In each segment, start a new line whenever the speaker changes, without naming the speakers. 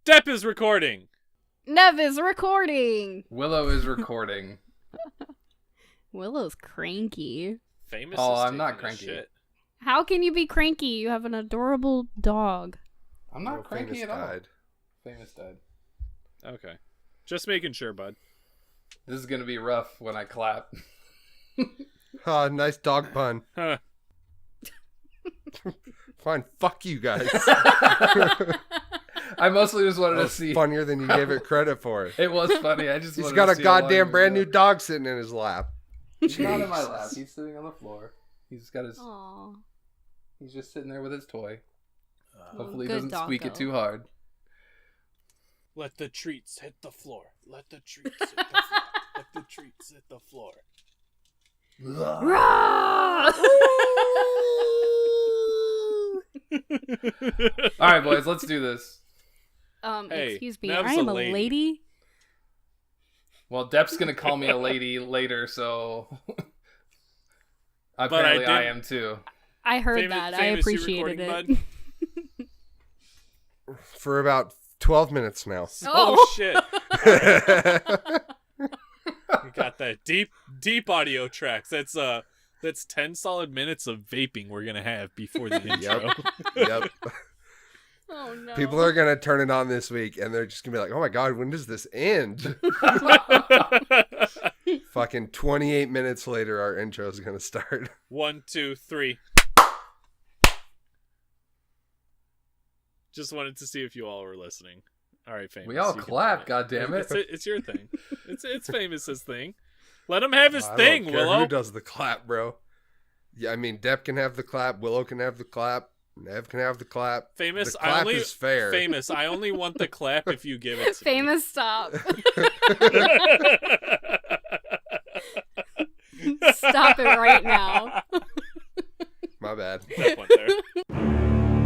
Dep is recording.
Nev is recording.
Willow is recording.
Willow's cranky.
Famous.
Oh,
is
I'm
taking
not
a
cranky.
shit.
How can you be cranky? You have an adorable dog.
I'm not cranky at all. Famous died.
Okay, just making sure, bud.
This is gonna be rough when I clap.
Nice dog pun.
Huh.
Fine, fuck you guys.
I mostly just wanted
That
to
was
see.
funnier than you gave it credit for.
It was funny. I just
He's
wanted
got
to
a
see how long
goddamn
it
brand new
would go.
dog sitting in his lap.
He's not in my lap. He's sitting on the floor. He's got his.
Aww.
He's just sitting there with his toy. Hopefully, he
Good
doesn't squeak it
doggo.
too hard.
Let the treats hit the floor. Let the treats hit the floor. Let the treats hit the floor.
Rah!
All right, boys, let's do this.
Hey,
Excuse me.
Nev's
I am
a
a
lady.
lady.
Well, Dep's gonna call me a lady later, so
I
apparently I
didn't-
am too.
I heard
Famous-
that. I
famous, you
appreciated
recording,
it.
For about 12 minutes now.
Oh shit! You got that deep audio tracks. That's 10 solid minutes of vaping we're gonna have before the intro.
Yep.
Oh no.
People are going to turn it on this week and they're just going to be like, oh my God, when does this end? Fucking 28 minutes later, our intro is going to start.
1, 2, 3. Just wanted to see if you all were listening. All right, famous.
We all
you can
clap,
have it.
goddammit.
It's your thing. It's Famous's thing. Let him have his
I
thing,
don't care
Willow.
who does the clap, bro. Yeah, I mean, Dep can have the clap. Willow can have the clap. Nev can have the clap.
Famous,
The clap is fair.
Famous, I only want the clap if you give it to
Famous, stop. Stop it right now.
My bad.
me. That one there.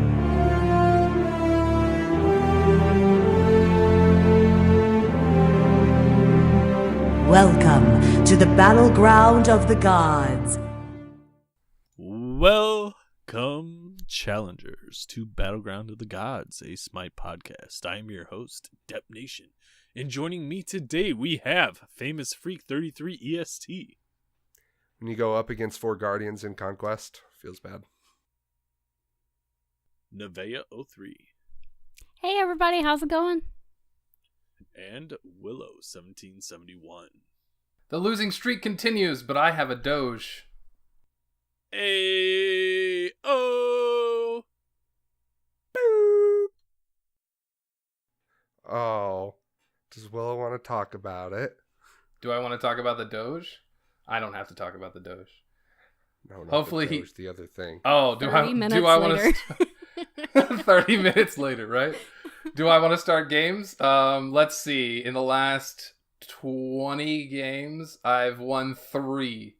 Welcome to the battleground of the gods.
Welcome, challengers, to Battleground of the Gods, a Smite podcast. I am your host, Dep Nation, and joining me today we have Famous Freak 33 EST.
When you go up against 4 Guardians in Conquest, feels bad.
Nevea 03,
Hey everybody, how's it going?
and Willow 1771.
The losing streak continues, but I have a Doge.
Oh.
Oh. Does Willow want to talk about it?
Do I want to talk about the Doge? I don't have to talk about the Doge.
No, not
Hopefully
the
he-
Doge, the other thing.
Oh, do
30
I
minutes
want
later.
to 30 minutes later, right? Do I want to start games? Let's see. In the last 20 games, I've won 3.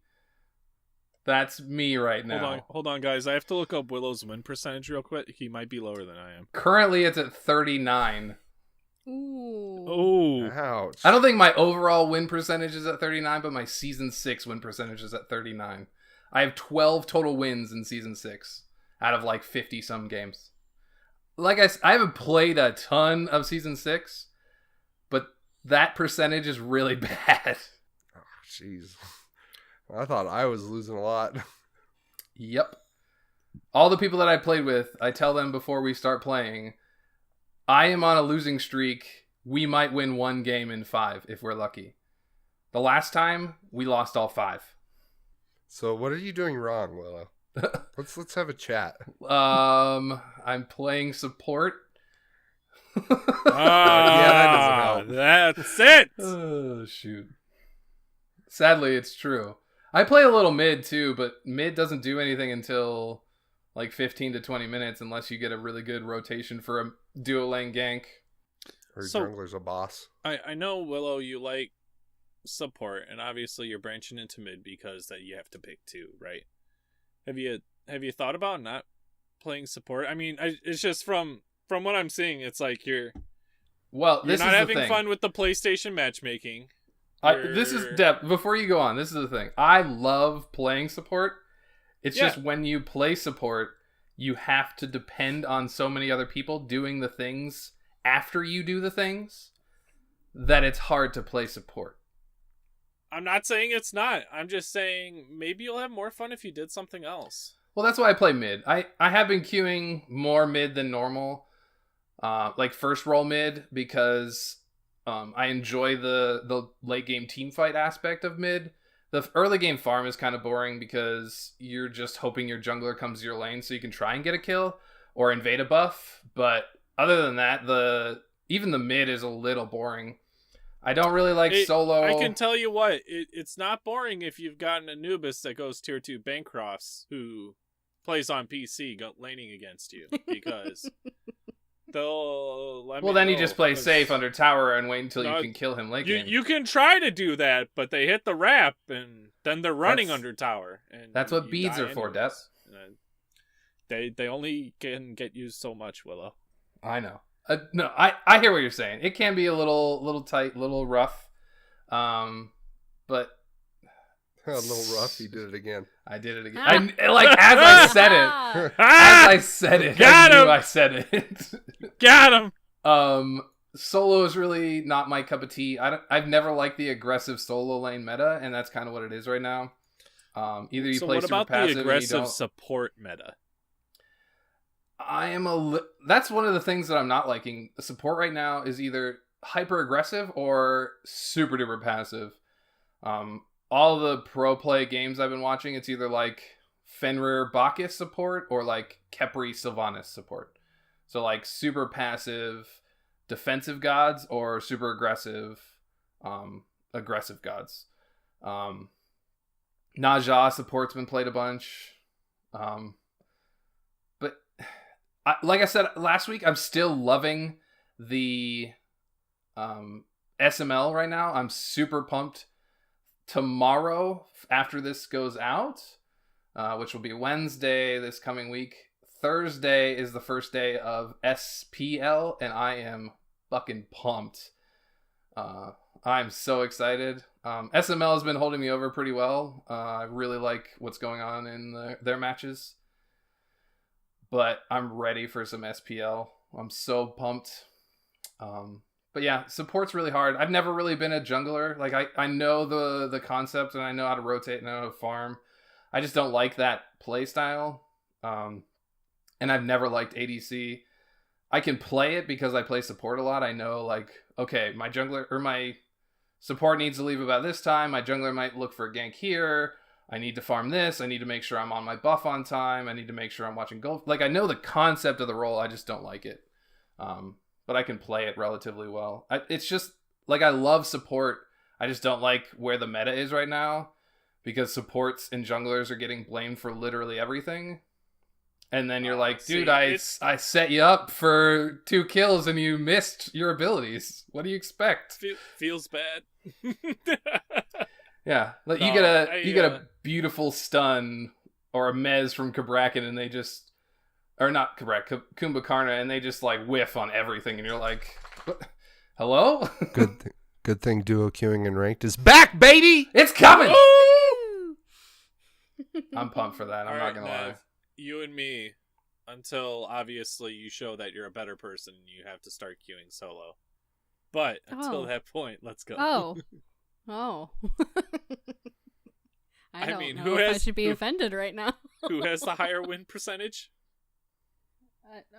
That's me right now.
Hold on, guys. I have to look up Willow's win percentage real quick. He might be lower than I am.
Currently, it's at 39.
Ooh.
Oh,
Ouch.
I don't think my overall win percentage is at 39, but my season 6 win percentage is at 39. I have 12 total wins in season 6 out of like 50 some games. Like I haven't played a ton of season 6, but that percentage is really bad.
Oh, jeez. I thought I was losing a lot.
Yep. All the people that I played with, I tell them before we start playing, I am on a losing streak. We might win 1 game in 5 if we're lucky. The last time, we lost all 5.
So what are you doing wrong, Willow? Let's have a chat.
I'm playing support.
ah,
that doesn't help.
That's it.
Oh, shoot. Sadly, it's true. I play a little mid too, but mid doesn't do anything until like 15 to 20 minutes unless you get a really good rotation for a duo lane gank.
Or
So-
jungler's a boss.
I know, Willow, you like support, and obviously you're branching into mid because that you have to pick 2, right? Have you thought about not playing support? I mean, it's just from what I'm seeing, it's like you're
This
not
is
having
the thing.
fun with the PlayStation matchmaking.
This is Dep. Before you go on, this is the thing. I love playing support. It's
Yeah.
just when you play support, you have to depend on so many other people doing the things after you do the things that it's hard to play support.
I'm not saying it's not. I'm just saying maybe you'll have more fun if you did something else.
Well, that's why I play mid. I have been queuing more mid than normal, like first roll mid, because I enjoy the late game team fight aspect of mid. The early game farm is kind of boring because you're just hoping your jungler comes to your lane so you can try and get a kill or invade a buff. But other than that, even the mid is a little boring. I don't really like solo.
I can tell you what, it's not boring if you've got an Anubis that goes tier 2 Bancrofts who plays on PC laning against you, because they'll let me
well, then
know,
you just play safe under tower and wait until you can kill him late game.
You can try to do that, but they hit the wrap and then they're running under tower. And
that's what beads are for, Dep.
They only can get used so much, Willow.
I know. No, I hear what you're saying. It can be a little tight, little rough, but
A little rough. He did it again.
I did it again. As I said it, I said it.
Got him.
Solo is really not my cup of tea. I've never liked the aggressive solo lane meta, and that's kind of what it is right now. Either you play super passive. So what about the aggressive
support meta?
That's one of the things that I'm not liking. The support right now is either hyper aggressive or super duper passive. All the pro play games I've been watching, it's either like Fenrir Bacchus support or like Kepri Sylvanas support. So like super passive defensive gods or super aggressive aggressive gods. Naja support's been played a bunch. But like I said last week, I'm still loving the SML right now. I'm super pumped. Tomorrow, after this goes out, which will be Wednesday this coming week, Thursday is the first day of SPL, and I am fucking pumped. I'm so excited. SML has been holding me over pretty well. I really like what's going on in their matches. But I'm ready for some SPL. I'm so pumped. But yeah, support's really hard. I've never really been a jungler. Like I know the concept and I know how to rotate and I know how to farm. I just don't like that play style. And I've never liked ADC. I can play it because I play support a lot. I know like, okay, my jungler or my support needs to leave about this time. My jungler might look for a gank here. I need to farm this. I need to make sure I'm on my buff on time. I need to make sure I'm watching gold. Like I know the concept of the role. I just don't like it. But I can play it relatively well. It's just, like, I love support. I just don't like where the meta is right now, because supports and junglers are getting blamed for literally everything. And then you're like, dude, I set you up for 2 kills and you missed your abilities. What do you expect?
Feels bad.
Yeah, like you get a beautiful stun or a mez from Kabrakan and they just... Or not correct, Kumbhakarna, and they just like whiff on everything, and you're like, "Hello."
Good thing duo queuing and ranked is back, baby.
It's coming. I'm pumped for that. I'm not gonna lie.
You and me, until obviously you show that you're a better person, you have to start queuing solo. But until that point, let's go.
Oh. I don't know
who
if I should be offended right now.
Who has the higher win percentage?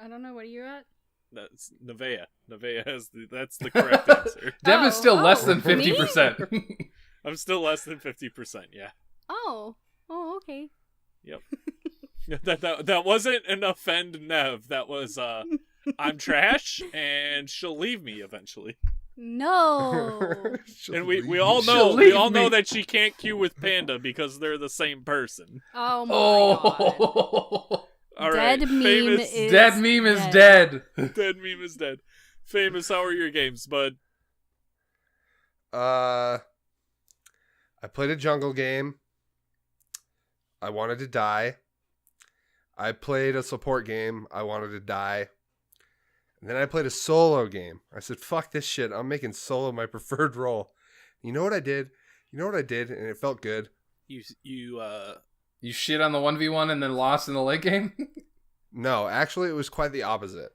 I don't know. What are you at?
That's Nevea. Nevea has that's the correct answer.
Deb is still less than 50%.
I'm still less than 50%. Yeah.
Oh, okay.
Yep. that wasn't an offend Nev. That was I'm trash and she'll leave me eventually.
No.
And we all know that she can't queue with Panda because they're the same person.
Oh my god.
All right.
Dead meme is dead.
Dead meme is dead. Famous, how are your games, bud?
I played a jungle game. I wanted to die. I played a support game. I wanted to die. And then I played a solo game. I said, fuck this shit. I'm making solo my preferred role. You know what I did? And it felt good.
You shit on the 1v1 and then lost in the late game?
No, actually, it was quite the opposite.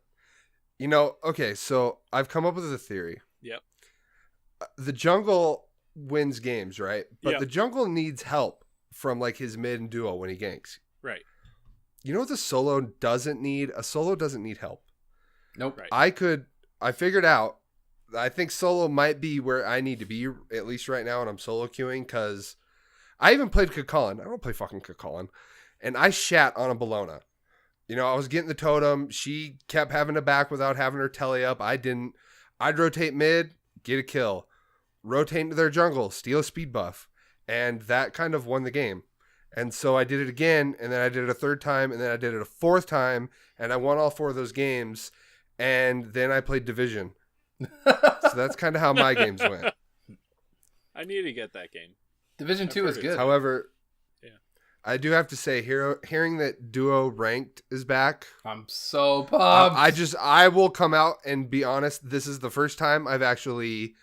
Okay, so I've come up with a theory.
Yep.
The jungle wins games, right? But
Yep.
the jungle needs help from like his mid and duo when he ganks.
Right.
You know what the solo doesn't need? A solo doesn't need help.
Nope.
Right.
I figured out, I think solo might be where I need to be, at least right now when I'm solo queuing, because I even played Kakalin. I don't play fucking Kakalin. And I shat on a Bologna. I was getting the totem. She kept having to back without having her telly up. I didn't. I'd rotate mid, get a kill. Rotate into their jungle, steal a speed buff. And that kind of won the game. And so I did it again, and then I did it a third time, and then I did it a fourth time, and I won all 4 of those games, and then I played Division. So that's kind of how my games went.
I need to get that game.
Division 2 is good.
However,
Yeah.
I do have to say, hearing that duo ranked is back,
I'm so pumped.
I will come out and be honest, this is the first time I've actually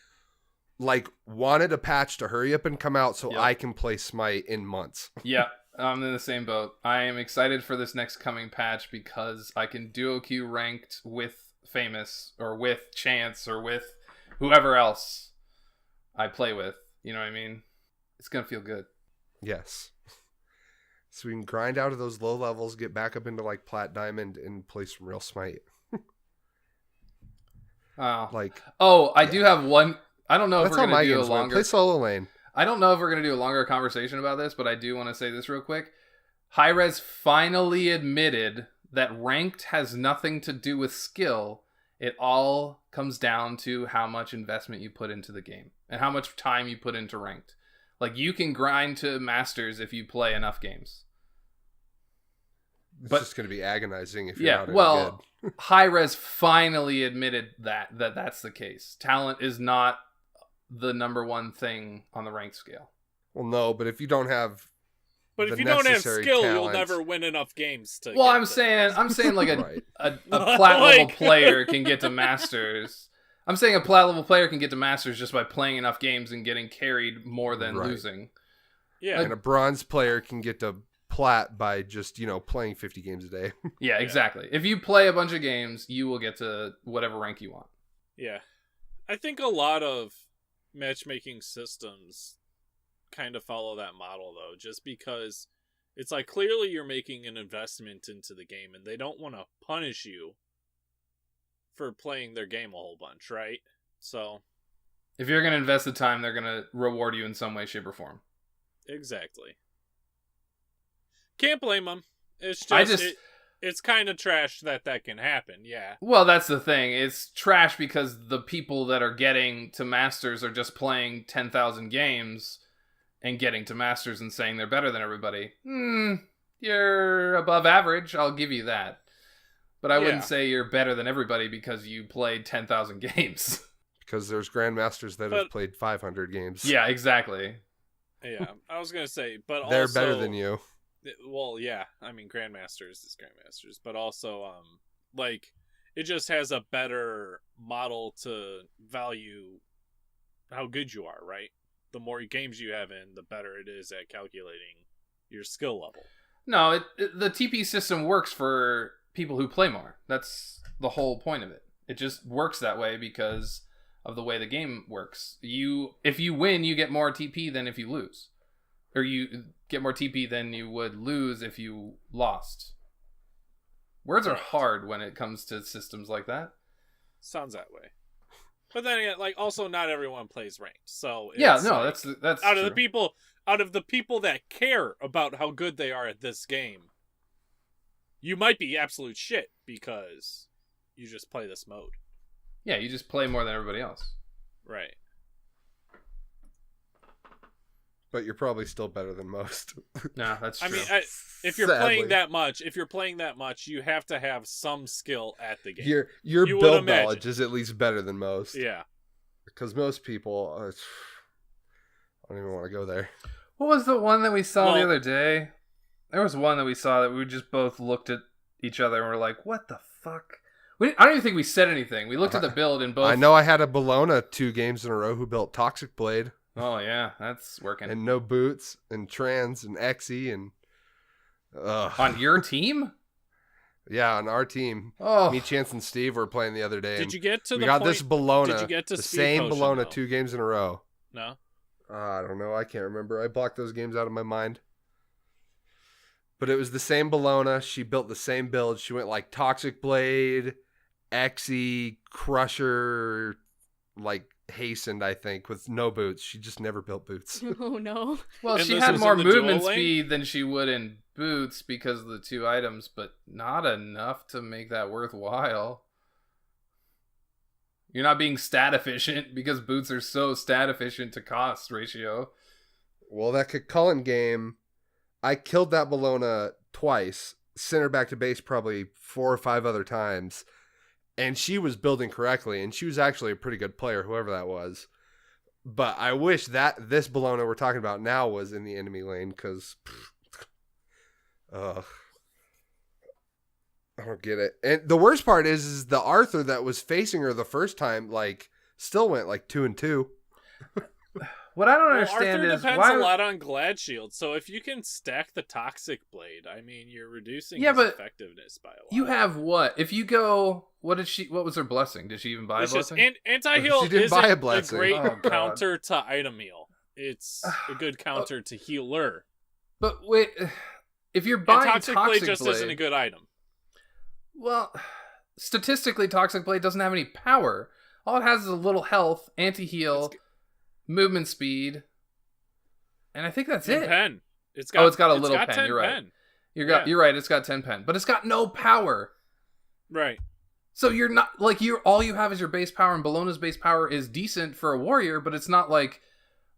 wanted a patch to hurry up and come out so I can play Smite in months.
Yeah, I'm in the same boat. I am excited for this next coming patch because I can duo queue ranked with Famous or with Chance or with whoever else I play with. You know what I mean? It's going to feel good.
Yes. So we can grind out of those low levels, get back up into Plat Diamond, and play some real Smite.
I do have one. I don't know if
That's
we're
how my
going to do a
games went.
longer.
Play solo lane.
I don't know if we're going to do a longer conversation about this, but I do want to say this real quick. Hi-Rez finally admitted that ranked has nothing to do with skill. It all comes down to how much investment you put into the game and how much time you put into ranked. You can grind to masters if you play enough games.
It's just going to be agonizing if you're not any good.
Hi-Rez finally admitted that's the case. Talent is not the number one thing on the rank scale.
Well, no, but if you don't have
if you don't have skill, you'll never win enough games to.
Well, I'm saying like a plat level player can get to masters. I'm saying a plat level player can get to masters just by playing enough games and getting carried more than losing.
Yeah,
and a bronze player can get to plat by just playing 50 games a day.
Yeah, exactly. If you play a bunch of games, you will get to whatever rank you want.
Yeah, I think a lot of matchmaking systems kind of follow that model though, just because it's clearly you're making an investment into the game and they don't want to punish you for playing their game a whole bunch, right? So
if you're going to invest the time, they're going to reward you in some way, shape, or form.
Exactly. Can't blame them. It's just it's kind of trash that can happen, yeah.
Well, that's the thing. It's trash because the people that are getting to Masters are just playing 10,000 games and getting to Masters and saying they're better than everybody. You're above average, I'll give you that. But I wouldn't say you're better than everybody because you played 10,000 games.
Because there's Grandmasters that have played 500 games.
Yeah, exactly.
Yeah, I was going to say, but
they're
also,
better than you.
Well, yeah, I mean, Grandmasters is Grandmasters, but also, it just has a better model to value how good you are, right? The more games you have in, the better it is at calculating your skill level.
No, the TP system works for people who play more. That's the whole point of it. It just works that way because of the way the game works. If you win, you get more TP than if you lose. Or you get more TP than you would lose if you lost. Words are hard when it comes to systems like that.
Sounds that way. But then again, also not everyone plays ranked. So
that's
out
true.
of the people that care about how good they are at this game, you might be absolute shit because you just play this mode.
Yeah, you just play more than everybody else.
Right.
But you're probably still better than most.
No, that's true.
I mean, if you're playing that much, you have to have some skill at the game.
Your build knowledge is at least better than most.
Yeah.
Because most people, I don't even want to go there.
What was the one that we saw the other day? There was one that we saw that we just both looked at each other and were like, what the fuck? I don't even think we said anything. We looked at the build and both...
I know I had a Bologna 2 games in a row who built Toxic Blade.
Oh, yeah, that's working.
And no boots, and trans, and Xe, and...
On your team?
Yeah, on our team.
Oh,
Me, Chance, and Steve were playing the other day.
Did you get to
we
the
got
point?
this Bologna.
Did you get to
the
speed
same
potion,
Bologna
though?
2 games in a row?
No.
I don't know. I can't remember. I blocked those games out of my mind. But it was the same Bologna. She built the same build. She went like Toxic Blade, Xe, Crusher, like Hastened, I think, with no boots. She just never built boots.
Oh no.
well,
And
she
this
had
was
more
in the dual
movement
lane?
speed than she would in boots because of the 2 items, but not enough to make that worthwhile. You're not being stat efficient because boots are so stat efficient to cost ratio.
Well, that Cullen game, I killed that Bologna twice, sent her back to base probably 4 or 5 other times, and she was building correctly, and she was actually a pretty good player, whoever that was. But I wish that this Bologna we're talking about now was in the enemy lane, because I don't get it. And the worst part is the Arthur that was facing her the first time, like, still went like 2-2.
What I don't
Well,
understand
Arthur
is
depends
why
a lot on Glad Shield. So if you can stack the Toxic Blade, I mean, you're reducing
Yeah,
his
but
effectiveness by a lot.
you have what? If you go, what was her blessing? Did she even buy
It's
a
just
blessing?
anti-heal
She didn't
isn't
buy a
a
blessing.
great
Oh, God.
counter to item heal. It's a good counter to healer.
But wait, if you're
And
buying
Toxic Blade just isn't a good item.
Well, statistically, Toxic Blade doesn't have any power. All it has is a little health, anti-heal, movement speed, and I think that's
And
it.
pen.
It's got a little pen,
10
you're right.
pen.
You're right. It's got 10 pen, but it's got no power.
Right.
So you're not like all you have is your base power, and Bologna's base power is decent for a warrior, but it's not like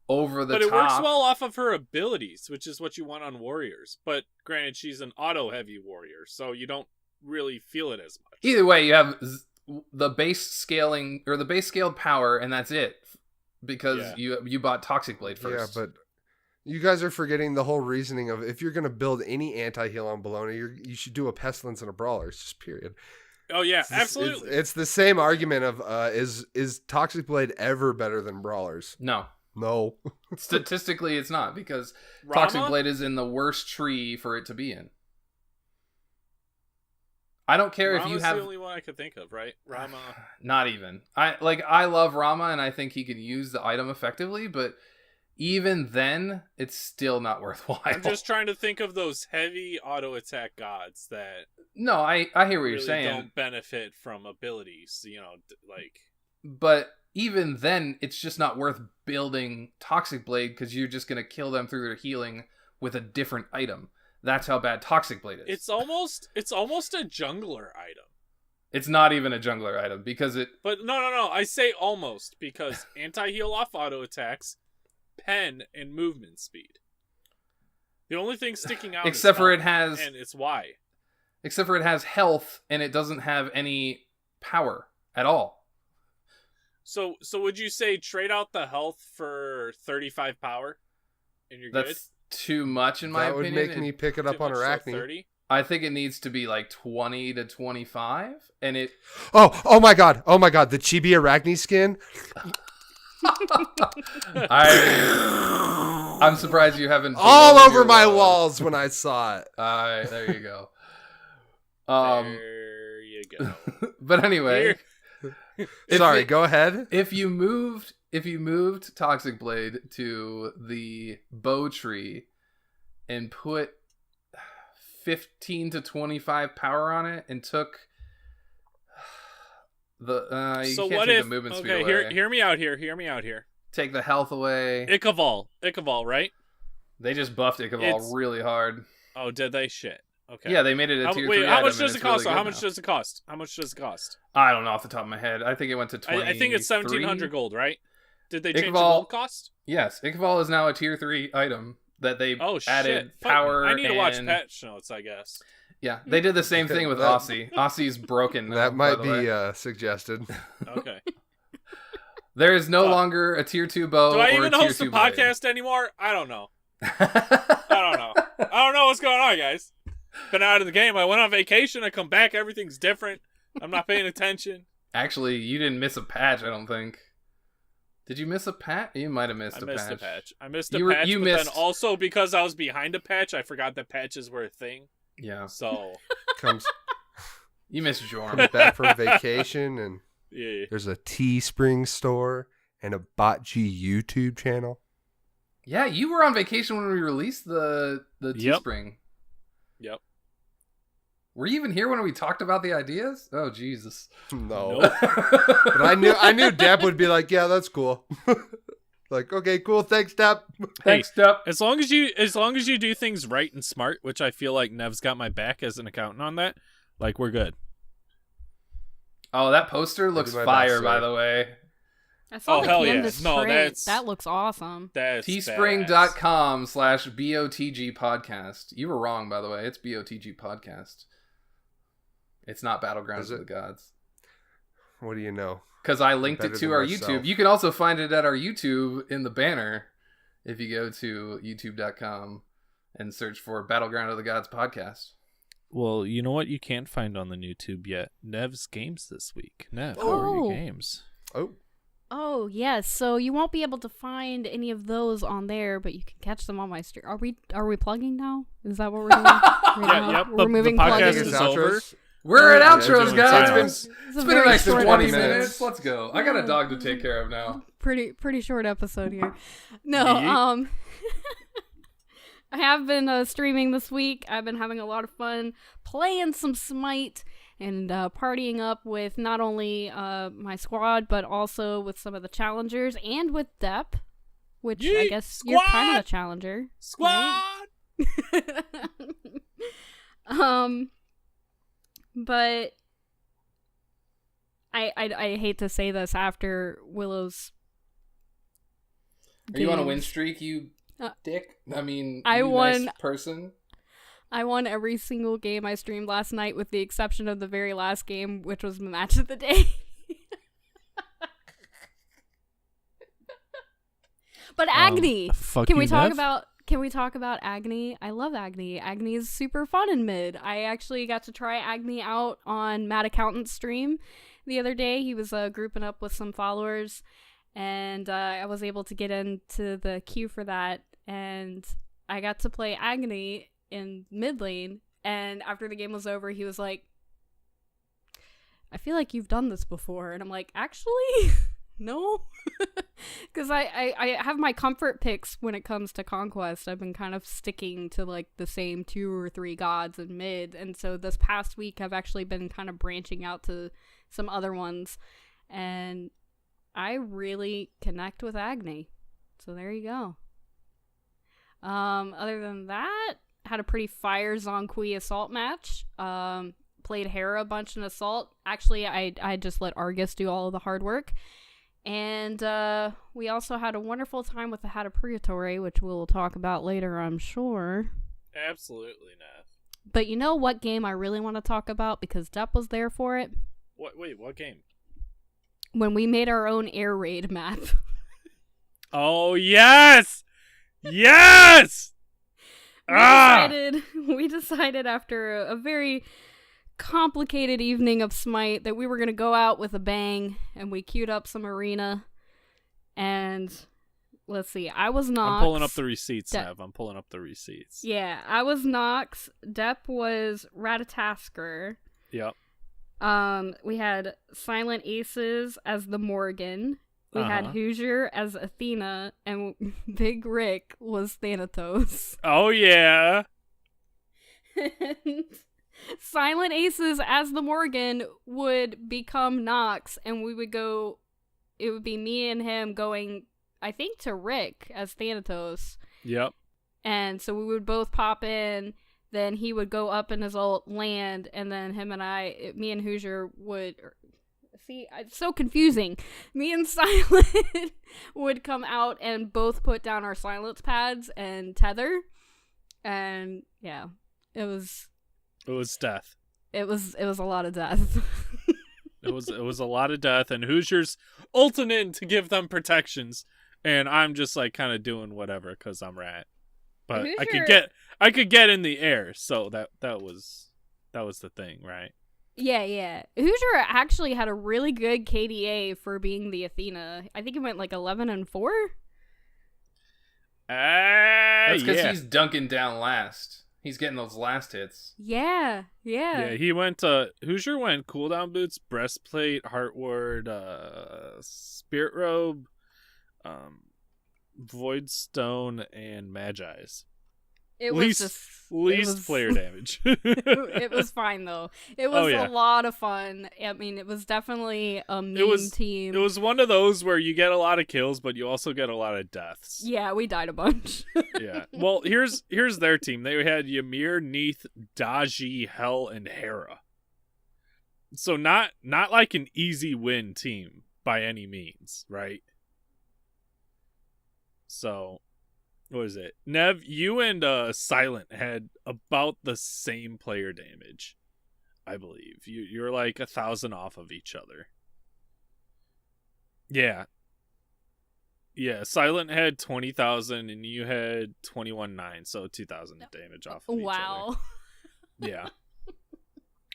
over the
But
top.
it works well off of her abilities, which is what you want on warriors. But granted, she's an auto-heavy warrior, so you don't really feel it as much.
Either way, you have the base scaling or the base scaled power, and that's it. Because you bought Toxic Blade first.
Yeah, but you guys are forgetting the whole reasoning of if you're going to build any anti-heal on Bologna, you should do a Pestilence and a Brawler. It's just period.
Oh yeah,
It's
absolutely.
It's the same argument of is Toxic Blade ever better than Brawlers?
No.
No.
Statistically, it's not because
Rama?
Toxic Blade is in the worst tree for it to be in. I don't care if you
Rama's
have.
the only one I could think of, right? Rama.
Not even. I love Rama and I think he can use the item effectively, but even then, it's still not worthwhile.
I'm just trying to think of those heavy auto attack gods that
No, I hear what
really
you're saying.
don't benefit from abilities. You know, like
But even then, it's just not worth building Toxic Blade because you're just going to kill them through their healing with a different item. That's how bad Toxic Blade is.
it's almost a jungler item.
It's not even a jungler item because it.
But no. I say almost because anti-heal off auto attacks, pen, and movement speed. The only thing sticking out
Except
is
for
health,
it has.
and it's why.
Except for it has health and it doesn't have any power at all.
So would you say trade out the health for 35 power, and you're good?
That's too much in my
That would
opinion.
make me pick it up
Too
on
much, so
Arachne.
30?
I think it needs to be like 20 to 25, and it.
Oh my god. The Chibi Arachne skin.
I'm surprised you haven't.
All
blown
over
your
my
load.
walls when I saw it.
All right, there you go.
There you go.
But anyway, if
Sorry,
it-
go ahead.
If you moved Toxic Blade to the bow tree and put 15 to 25 power on it and took the you
So
can't
what
take
if?
the movement speed
Okay,
away.
hear me out here.
Take the health away.
Ichaival, right?
They just buffed Ichaival
It's-
really hard.
Oh, did they? Shit. Okay.
Yeah, they made it a tier 3
how
item,
much
and
does it
it's
cost?
really
How
good
much
now.
does it cost? How much does it cost?
I don't know off the top of my head. I think it went to 20.
I think it's 1,700 gold, right? Did they change the
Ichaival-
gold cost?
Yes, Ichaival is now a tier 3 item that they
Oh
added
shit! Fuck,
power.
I need to watch
and-
patch notes, I guess.
Yeah, they did the same thing with
That-
Aussie. Aussie's broken now,
That
by
might
the way.
be suggested.
Okay.
There is no
Fuck.
longer a tier 2 bow
Do I
or
even
a tier
host a
2 blade.
podcast anymore? I don't know. I don't know what's going on, guys. Been out of the game. I went on vacation. I come back. Everything's different. I'm not paying attention.
Actually, you didn't miss a patch, I don't think. Did you miss a patch? You might have missed
I
a
missed
patch.
a patch. I missed a
You were-
patch,
you
but
missed-
then also because I was behind a patch, I forgot that patches were a thing.
Yeah.
So
Comes
You miss Jorm.
Coming back from vacation, and
Yeah.
there's a Teespring store and a BOTG YouTube channel.
Yeah, you were on vacation when we released the Teespring.
Yep.
Were you even here when we talked about the ideas? Oh Jesus.
No.
Nope.
But I knew Dep would be like, yeah, that's cool. Like, okay, cool, thanks, Dep.
Thanks, Dep.
As long as you do things right and smart, which I feel like Nev's got my back as an accountant on that, like we're good.
Oh, that poster looks
do my
fire,
best,
by
sir.
the way.
I saw
Oh,
the
hell yeah.
canvas
No,
print.
that's-
That looks awesome.
That's
Teespring.com/BOTG podcast. You were wrong, by the way. It's BOTG podcast. It's not Battlegrounds
Is
of
it?
the Gods.
What do you know?
Because I linked it
Better
to
than
our
myself.
YouTube. You can also find it at our YouTube in the banner if you go to youtube.com and search for Battleground of the Gods podcast.
Well, you know what you can't find on the YouTube yet? Nev's games this week. Nev, how are
Oh.
your games?
Oh,
Oh yes, so you won't be able to find any of those on there, but you can catch them on my stream. Are we plugging now? Is that what we're doing?
Yep.
We're moving
the podcast
plugins.
is over.
We're at
Yeah,
outros,
doing
guys.
sign-offs.
It's
a
been a
very
nice
short
20
episode.
minutes. Let's go. I got a dog to take care of now.
Pretty short episode here. No,
Yeet.
I have been streaming this week. I've been having a lot of fun playing some Smite and partying up with not only my squad, but also with some of the challengers and with Dep, which I
Yeet,
guess you're kind of
squad!
a challenger.
Squad!
But I hate to say this after Willow's
Are you on a
games.
win streak, you dick? I mean,
I
you
won-
nice person.
I won every single game I streamed last night with the exception of the very last game, which was the match of the day. But Agni,
Fuck
can
you,
we talk
Nev.
about Agni? I love Agni. Agni is super fun in mid. I actually got to try Agni out on Matt Accountant's stream the other day. He was grouping up with some followers, and I was able to get into the queue for that, and I got to play Agni in mid lane, and after the game was over, he was like, I feel like you've done this before, and I'm like, actually? No, because I have my comfort picks when it comes to Conquest. I've been kind of sticking to like the same 2 or 3 gods in mid, and so this past week I've actually been kind of branching out to some other ones, and I really connect with Agni. So there you go. Other than that, had a pretty fire Zonqui assault match. Played Hera a bunch in assault. Actually, I just let Argus do all of the hard work. And we also had a wonderful time with the Hat of Purgatory, which we'll talk about later, I'm sure.
Absolutely, Nev.
But you know what game I really want to talk about, because Dep was there for it?
What game?
When we made our own air raid map.
Oh, yes! Yes!
We decided after a very complicated evening of Smite that we were going to go out with a bang, and we queued up some arena, and let's see, I was Nox.
I'm pulling up the receipts,
Dep.
Nev. I'm pulling up the receipts.
Yeah, I was Nox, Dep was Ratatasker.
Yep.
We had Silent Aces as the Morgan. We had
Uh-huh.
Hoosier as Athena, and Big Rick was Thanatos.
Oh, yeah.
And Silent Aces as the Morgan would become Nox, and we would go, it would be me and him going, I think, to Rick as Thanatos.
Yep.
And so we would both pop in, then he would go up in his ult, land, and then me and Hoosier would, see, it's so confusing. Me and Silent would come out and both put down our silence pads and tether. And yeah, it was
death.
It was a lot of death.
It was a lot of death, and Hoosier's ulting in to give them protections, and I'm just like kind of doing whatever because I'm rat. But I could get in the air, so that was the thing, right?
Yeah. Hoosier actually had a really good KDA for being the Athena. I think he went like 11-4.
That's because
yeah.
he's dunking down last. He's getting those last hits.
Yeah.
Yeah, he went Hoosier went cooldown boots, breastplate, heartward, spirit robe, void stone, and magi's.
It was
least player damage.
It was fine though. It was
yeah.
a lot of fun. I mean, it was definitely a meme team.
It was one of those where you get a lot of kills, but you also get a lot of deaths.
Yeah, we died a bunch.
Yeah. Well, here's their team. They had Ymir, Neith, Daji, Hell, and Hera. So not like an easy win team by any means, right? So, what is it? Nev, you and Silent had about the same player damage, I believe. You're like 1,000 off of each other. Yeah. Yeah, Silent had 20,000 and you had 21,900, so 2,000 damage off of each other. Yeah.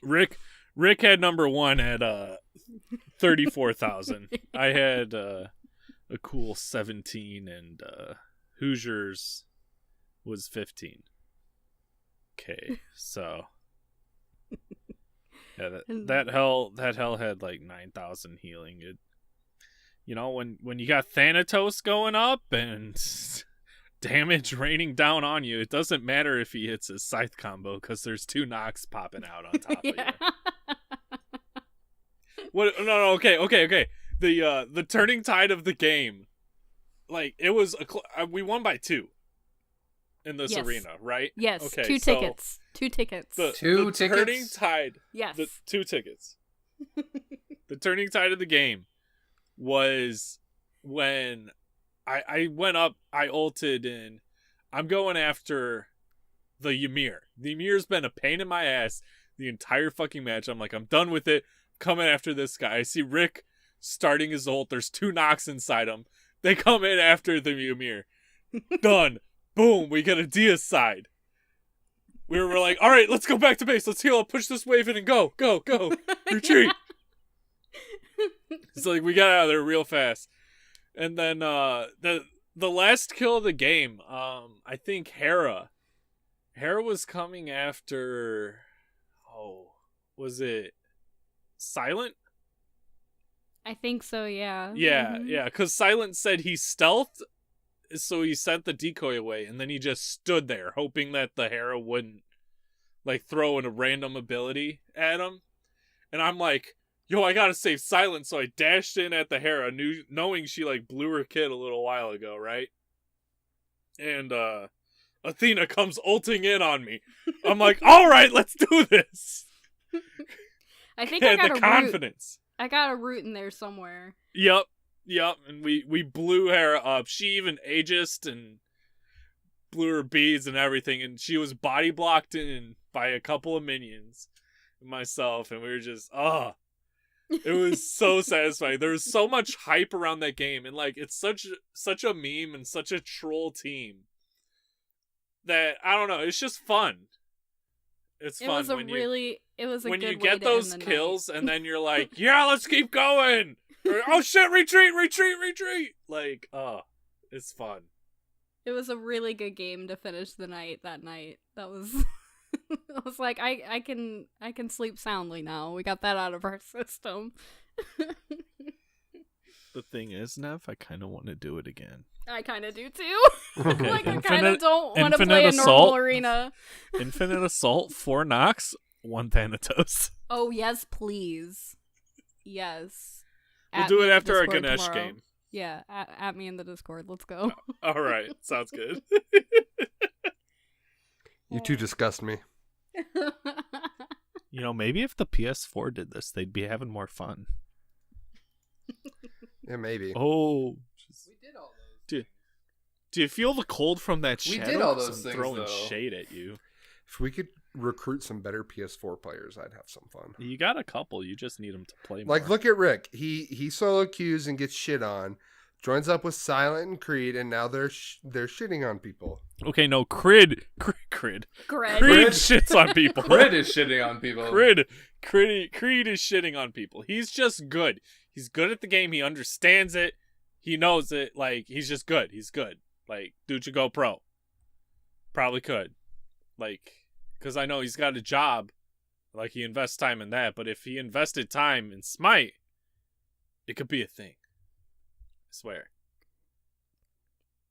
Rick had number 1 at 34,000. I had a cool 17 and Hoosiers was 15. Okay, so yeah, that hell had like 9,000 healing. It, you know, when you got Thanatos going up and damage raining down on you, it doesn't matter if he hits his scythe combo because there's 2 knocks popping out on top of you. What? No. Okay. The turning tide of the game, like it was we won by 2 in this arena, right?
Yes.
Okay,
2 tickets. 2 tickets.
The
tickets?
turning tide.
Yes.
The 2 tickets. The turning tide of the game was when I went up, I ulted, and I'm going after the Ymir. The Ymir's been a pain in my ass the entire fucking match. I'm like, I'm done with it. Coming after this guy. I see Rick starting his ult. There's 2 knocks inside him. They come in after the Ymir. Done. Boom. We get a deicide. We were like, all right, let's go back to base. Let's heal up. Push this wave in and go. Go. Retreat. It's like we got out of there real fast. And then the last kill of the game, I think Hera was coming after, was it Silent?
I think so, yeah.
Yeah, because Silent said he stealthed, so he sent the decoy away, and then he just stood there, hoping that the Hera wouldn't, like, throw in a random ability at him. And I'm like, yo, I gotta save Silent, so I dashed in at the Hera, knowing she, like, blew her kid a little while ago, right? And, Athena comes ulting in on me. I'm like, alright, let's do this!
I think I got
the confidence.
I got a root in there somewhere.
Yep. And we blew Hera up. She even aegis and blew her beads and everything, and she was body blocked in by a couple of minions and myself, and we were just it was so satisfying. There was so much hype around that game, and like it's such a meme and such a troll team that I don't know, it's just fun. It's fun.
It was a
when
good
you
way
get
to
those
end the
kills
night.
and then you're like, yeah, let's keep going. Or, oh shit, retreat. Like, it's fun.
It was a really good game to finish the night that night. That was I was like, I can sleep soundly now. We got that out of our system.
The thing is, Nev, I kind of want to do it again.
I kind of do too. Like I kind of
Infinite-
don't want to
Infinite
play a normal
Assault.
arena.
Infinite Assault, 4 knocks, 1 Thanatos.
Oh yes, please. Yes.
We'll
At
do
me
it
in the
after our
Discord
Ganesh
tomorrow.
game.
Yeah, at me in the Discord. Let's go.
All right, sounds good.
You two disgust me.
You know, maybe if the PS4 did this, they'd be having more fun.
Yeah, maybe.
Oh,
We did all those.
do you feel the cold from that
We
shadow?
did all
'Cause
those
I'm
things,
throwing
though.
shade at you.
If we could recruit some better PS4 players, I'd have some fun.
You got a couple. You just need them to play more.
Like, look at Rick. He solo queues and gets shit on. Joins up with Silent and Creed, and now they're shitting on people.
Okay, no, Creed
Greg.
shits on people.
Crit is shitting on people.
Creed is shitting on people. He's just good. He's good at the game. He understands it. He knows it. Like, he's just good. He's good. Like, dude should go pro. Probably could. Like, because I know he's got a job. Like, he invests time in that. But if he invested time in Smite, it could be a thing. I swear.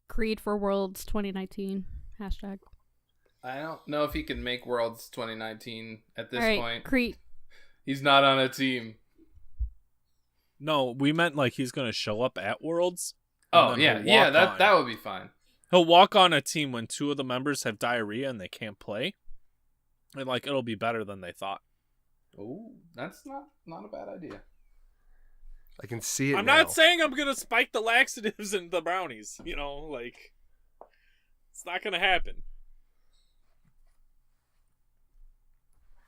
Creed for Worlds 2019. Hashtag.
I don't know if he can make Worlds 2019 at this
All right,
point.
Creed.
He's not on a team.
No, we meant like he's going to show up at Worlds.
Oh, yeah, that would be fine.
He'll walk on a team when 2 of the members have diarrhea and they can't play. And, like, it'll be better than they thought.
Oh, that's not a bad idea.
I can see it
I'm
now.
not saying I'm going to spike the laxatives and the brownies. You know, like, it's not going to happen.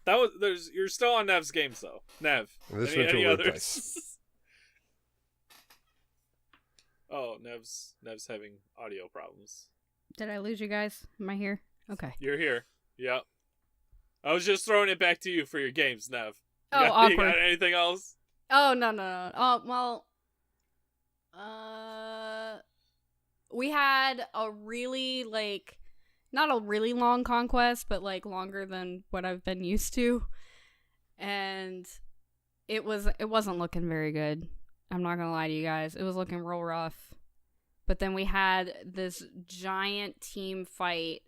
You're still on Nev's games, though. Nev.
This went to a weird place.
Oh, Nev's having audio problems.
Did I lose you guys? Am I here? Okay.
You're here. Yep. I was just throwing it back to you for your games, Nev.
Oh,
You
awkward.
got anything else?
Oh, no. Oh, well, we had a really, like, not a really long conquest, but, like, longer than what I've been used to. And it wasn't looking very good. I'm not gonna lie to you guys. It was looking real rough. But then we had this giant team fight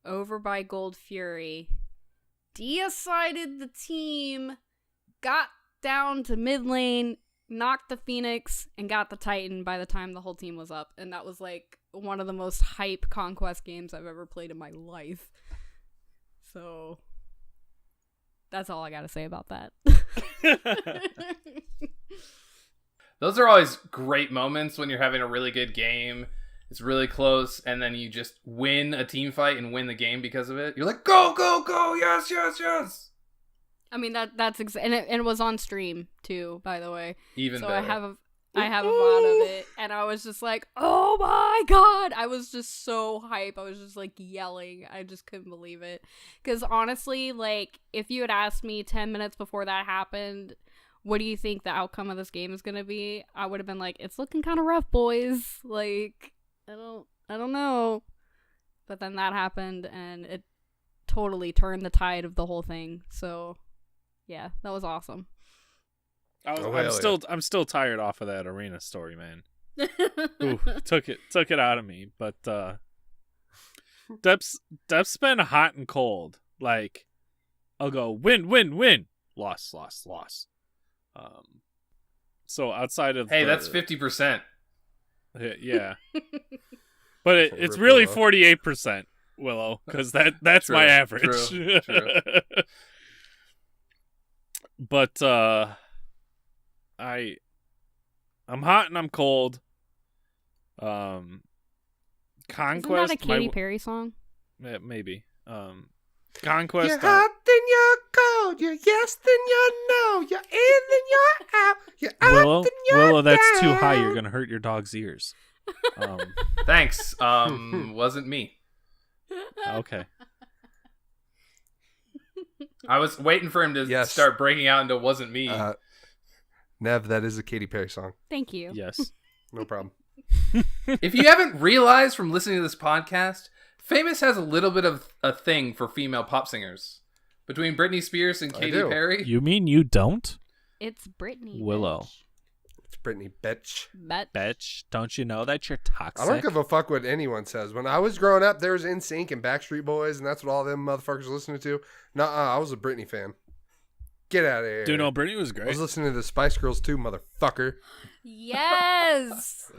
over by Gold Fury. Decided the team, got down to mid lane, knocked the Phoenix, and got the Titan by the time the whole team was up. And that was like one of the most hype conquest games I've ever played in my life. So that's all I gotta say about that.
Those are always great moments when you're having a really good game. It's really close, and then you just win a team fight and win the game because of it. You're like, go, go, go, yes, yes, yes.
I mean, that's and it was on stream too, by the way.
Even
so
better.
I have a VOD of it, and I was just like, oh my god! I was just so hype. I was just like yelling. I just couldn't believe it. Because honestly, like, if you had asked me 10 minutes before that happened, what do you think the outcome of this game is gonna be? I would have been like, it's looking kind of rough, boys. Like, I don't know. But then that happened, and it totally turned the tide of the whole thing. So, yeah, that was awesome.
I'm still tired off of that arena story, man. Ooh, took it out of me. But Dep's been hot and cold. Like, I'll go win, loss. So outside of
that's 50%.
Yeah, but it's really 48%, Willow, because that's
True,
my average.
True.
But I'm hot and I'm cold. Conquest.
Isn't that a Katy Perry song?
Maybe. Conquest.
You're hot, then you're cold. You're yes, then you're no. You're in, then you're out. You're
Willow,
up, then you're
Willow, that's too
down.
high. You're gonna hurt your dog's ears.
Thanks. Wasn't me.
Okay.
I was waiting for him to start breaking out into wasn't me.
Nev, that is a Katy Perry song.
Thank you.
Yes.
No problem.
If you haven't realized from listening to this podcast, Famous has a little bit of a thing for female pop singers. Between Britney Spears and Katy Perry.
You mean you don't?
It's Britney.
Willow.
Bitch.
It's Britney, bitch.
Bitch, don't you know that you're toxic?
I don't give a fuck what anyone says. When I was growing up, there was NSYNC and Backstreet Boys, and that's what all them motherfuckers were listening to. Nuh-uh, I was a Britney fan. Get out of here.
Dude, no, Britney was
I
great.
was listening to the Spice Girls too, motherfucker.
Yes.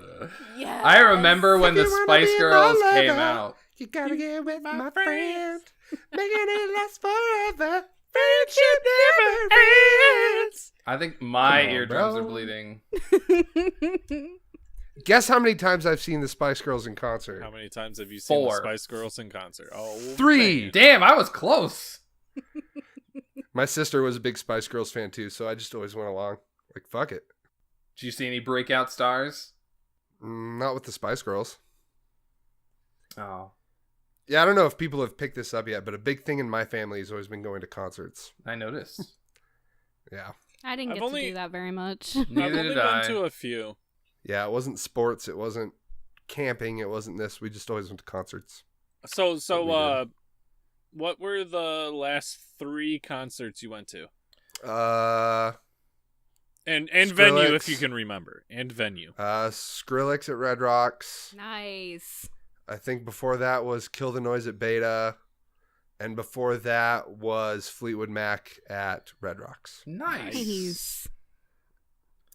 Yes.
I remember when the
If you wanna
Spice
be my
Girls
lover,
came out.
You gotta get with my friend. Making it last forever. Friendship never ends.
I think my
Come on,
eardrums
bro.
are bleeding.
Guess how many times I've seen the Spice Girls in concert?
How many times have you seen the
4.
Spice Girls in concert? Oh,
3.
man.
Damn, I was close.
My sister was a big Spice Girls fan too, so I just always went along. Like, fuck it.
Did you see any breakout stars?
Not with the Spice Girls.
Oh,
Yeah, I don't know if people have picked this up yet, but a big thing in my family has always been going to concerts.
I noticed.
Yeah.
I didn't
I've
get
only-
to do that very much.
I've
Neither
only
did
been
I.
to a few.
Yeah, it wasn't sports. It wasn't camping. It wasn't this. We just always went to concerts.
So
We did.
what were the last 3 concerts you went to? And venue, if you can remember, and venue.
Skrillex at Red Rocks.
Nice.
I think before that was Kill the Noise at Beta, and before that was Fleetwood Mac at Red Rocks.
Nice.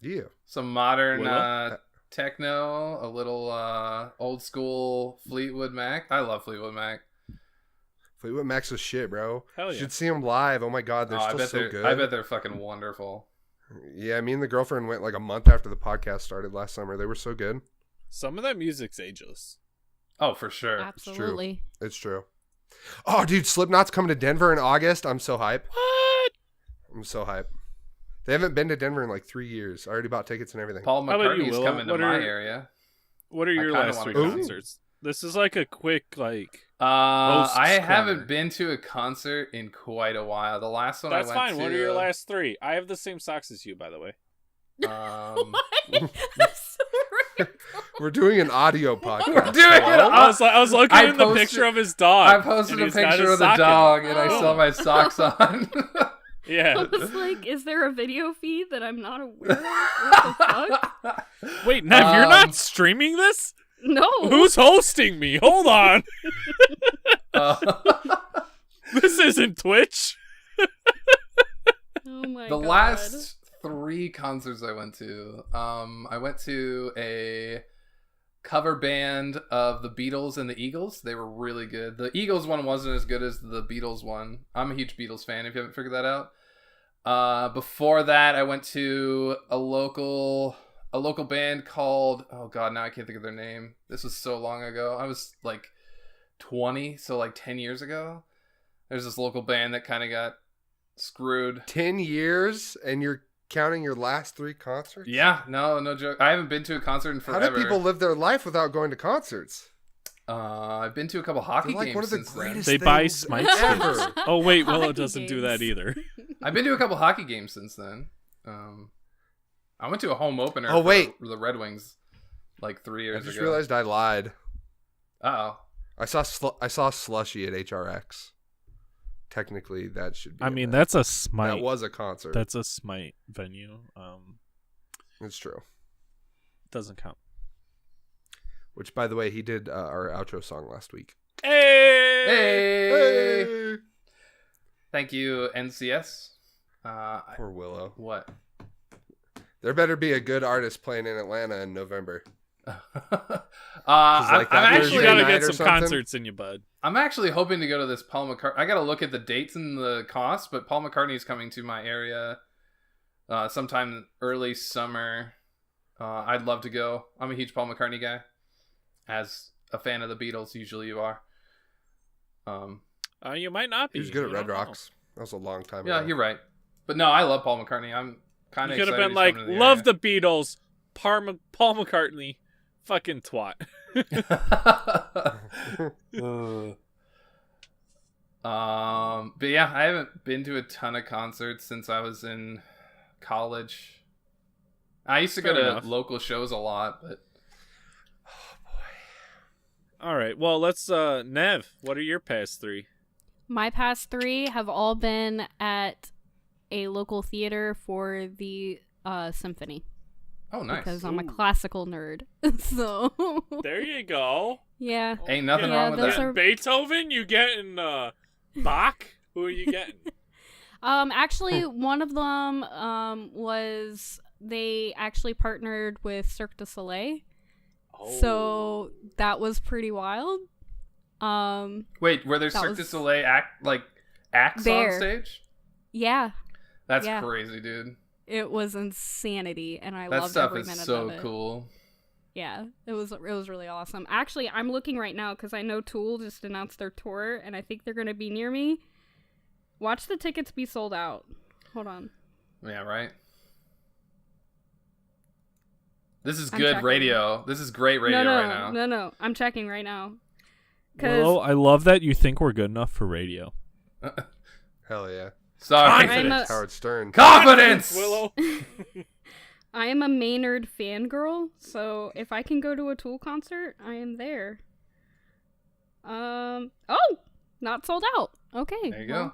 Yeah.
Some modern
Willow?
techno, a little old school Fleetwood Mac. I love Fleetwood Mac.
Fleetwood Mac's a shit, bro.
Hell
You
yeah.
should see them live. Oh my god, they're still so good.
I bet they're fucking wonderful.
Yeah, me and the girlfriend went like a month after the podcast started last summer. They were so good.
Some of that music's ageless.
Oh, for sure.
Absolutely.
It's true. Oh, dude, Slipknot's coming to Denver in August. I'm so hype.
What?
I'm so hype. They haven't been to Denver in like 3 years. I already bought tickets and everything.
Paul
How about you,
McCartney's
Willow?
coming to
What
my
are-
area.
What are your
kinda
last
wanna
3
go.
concerts? This is like a quick, like... Host's
I
corner.
haven't been to a concert in quite a while. The last one
That's
I went
fine.
to.
What are your last 3? I have the same socks as you, by the way.
What? That's so random.
We're doing an audio podcast.
We're doing it.
Hello?
I was looking
I
at the
posted-
picture of his dog.
I posted
and
a
he's got
picture
his
of the
sock in it.
dog, and I
Oh.
saw my socks on.
Yeah.
I was like, is there a video feed that I'm not aware of? What the fuck?
Wait, Nev, you're
Um,
not streaming this?
No.
Who's hosting me? Hold on.
Uh,
This isn't Twitch.
Oh my
the
god.
last 3 concerts I went to, I went to a cover band of the Beatles and the Eagles. They were really good. The Eagles one wasn't as good as the Beatles one. I'm a huge Beatles fan, if you haven't figured that out. Before that, I went to a local band called, oh god, now I can't think of their name. This was so long ago. I was like 20, so like 10 years ago. There's this local band that kind of got screwed.
10 years and you're counting your last 3 concerts?
Yeah, no joke. I haven't been to a concert in
How
forever.
do people live their life without going to concerts?
I've been to a couple hockey
They're like
games
one of the
since then.
greatest
They buy
things
Smite
ever.
skins. Oh, wait, Willow
Hockey
doesn't do that
games.
either.
I've been to a couple hockey games since then. I went to a home opener
Oh, wait.
for the Red Wings like 3
I
years
just
ago.
realized I lied.
Uh-oh.
I saw Slushy at HRX. Technically, that should be.
I
in
mean,
there.
that's a Smite.
That was a concert.
That's a Smite venue.
It's true.
Doesn't count.
Which, by the way, he did our outro song last week.
Hey!
Hey! Thank you, NCS.
Poor Willow.
What?
There better be a good artist playing in Atlanta in November.
I'm
like that
You
actually
Thursday
gotta
night
get
or
some
something?
concerts in you, bud.
I'm actually hoping to go to this Paul McCartney. I gotta look at the dates and the cost, but Paul McCartney is coming to my area sometime early summer. I'd love to go. I'm a huge Paul McCartney guy. As a fan of the Beatles, usually you are.
You might not be.
He was good at
You
Red
don't know.
Rocks. That was a long time
Yeah,
ago.
you're right. But no, I love Paul McCartney. I'm kind
You
of
could have
excited.
been like, love the Beatles, Paul McCartney, fucking twat.
But yeah, I haven't been to a ton of concerts since I was in college. I used to go
Fair
to
enough.
local shows a lot, but
All right, well, let's, Nev, what are your past 3?
My past 3 have all been at a local theater for the symphony.
oh nice.
Because I'm a
Ooh.
classical nerd. So,
There you go.
yeah.
Ain't nothing
Yeah,
wrong with
those
that.
are-
Beethoven, you getting, Bach? Who are you getting?
Actually, one of them was they actually partnered with Cirque du Soleil.
Oh.
So that was pretty wild.
Wait, were there
That
Cirque du
was-
Soleil acts
There.
on stage?
Yeah,
That's
Yeah.
crazy, dude.
it was insanity, and I
That
loved
stuff
every
is
minute
so
of it.
cool.
Yeah, it was really awesome. Actually, I'm looking right now because I know Tool just announced their tour, and I think they're gonna be near me. Watch the tickets be sold out. Hold on.
Yeah, right. This is
I'm
good
checking.
radio. This is great radio right now.
No. I'm checking right now.
Willow, I love that you think we're good enough for radio.
Hell yeah.
Sorry.
I'm a-
Howard Stern.
Confidence!
Willow.
I am a Maynard fangirl, so if I can go to a Tool concert, I am there. Oh, not sold out. Okay.
There you go.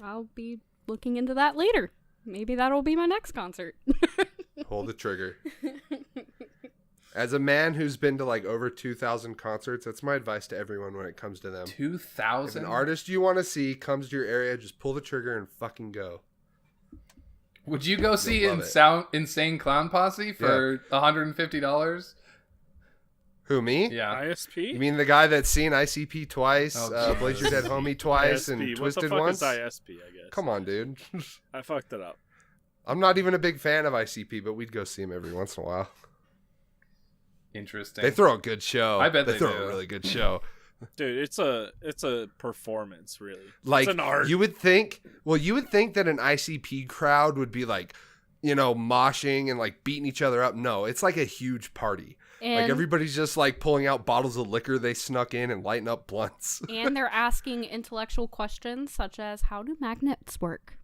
I'll be looking into that later. Maybe that'll be my next concert.
Pull the trigger. As a man who's been to like over 2,000 concerts, that's my advice to everyone when it comes to them.
2,000?
If an artist you want to see comes to your area, just pull the trigger and fucking go.
Would you go see
love it.
Insane Clown Posse for $150?
Who, me?
Yeah.
ISP?
You mean the guy that's seen ICP twice,
Oh,
Blaze Your Dead Homie twice,
ISP.
and
What
Twisted
the fuck
once?
is ISP, I guess.
Come on, dude.
I fucked it up.
I'm not even a big fan of ICP, but we'd go see him every once in a while.
Interesting.
They throw a good show.
I bet
they
they
throw
do.
a really good show.
Dude, it's a performance, really.
Like,
it's an art.
you would think that an ICP crowd would be like, moshing and like beating each other up. No, it's like a huge party.
And,
Like everybody's just like pulling out bottles of liquor they snuck in and lighting up blunts.
and they're asking intellectual questions such as, how do magnets work?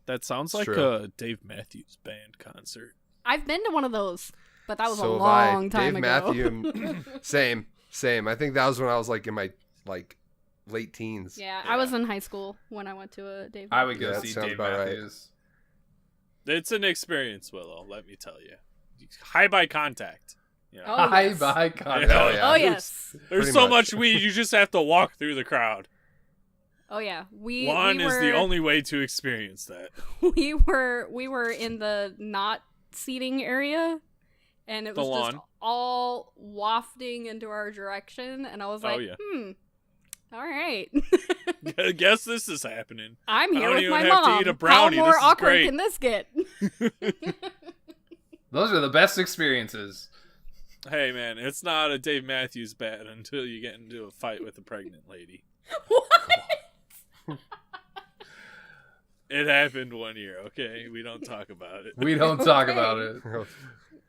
That sounds like
True.
a Dave Matthews Band concert.
I've been to one of those, but that was
So
a
have I.
long time
Dave
ago.
Matthews, same. I think that was when I was like in my like late teens.
Yeah, I was in high school when I went to a Dave.
I would go
Yeah, that
see
sounds
Dave
about right.
Matthews.
It's an experience, Willow, let me tell you. High by contact. You know?
Oh,
Hi,
yes.
bye,
Yeah.
contact.
Hell yeah.
Oh yes.
There's
Pretty
so
much.
much weed, you just have to walk through the crowd.
Oh yeah. We
One is
were,
the only way to experience that.
we were in the not seating area, and it
The
was just
lawn.
all wafting into our direction, and I was
Oh,
like,
yeah.
all right.
Guess this is happening.
I'm
I
here
don't
with
even
my
have to
mom.
eat a brownie.
How more
This is
awkward
great.
can this get?
Those are the best experiences.
Hey, man, it's not a Dave Matthews Band until you get into a fight with a pregnant lady.
What?
It happened one year, okay? We don't talk about it.
We don't talk
Okay.
about it.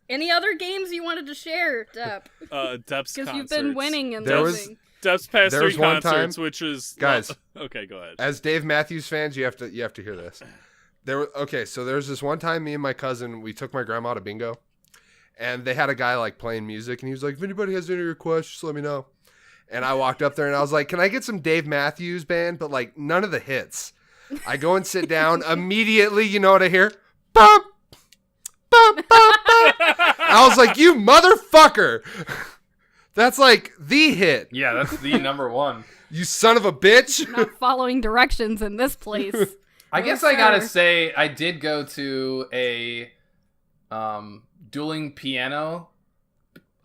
Any other games you wanted to share, Dep?
Dep's
Because
concerts.
you've been winning and
There was-
losing.
Dep's past
There
3
was one
concerts,
time-
which is...
Guys.
Okay, go ahead.
As Dave Matthews fans, you have to hear this. So there's this one time me and my cousin, we took my grandma to bingo, and they had a guy like playing music, and he was like, if anybody has any requests, just let me know. And I walked up there and I was like, can I get some Dave Matthews Band, but like none of the hits. I go and sit down immediately. You know what I hear? Bump, bump, bump, bump. I was like, you motherfucker. That's like the hit.
Yeah, that's the number one.
You son of a bitch.
Not following directions in this place.
I
No,
guess I gotta
sir.
say, I did go to a dueling piano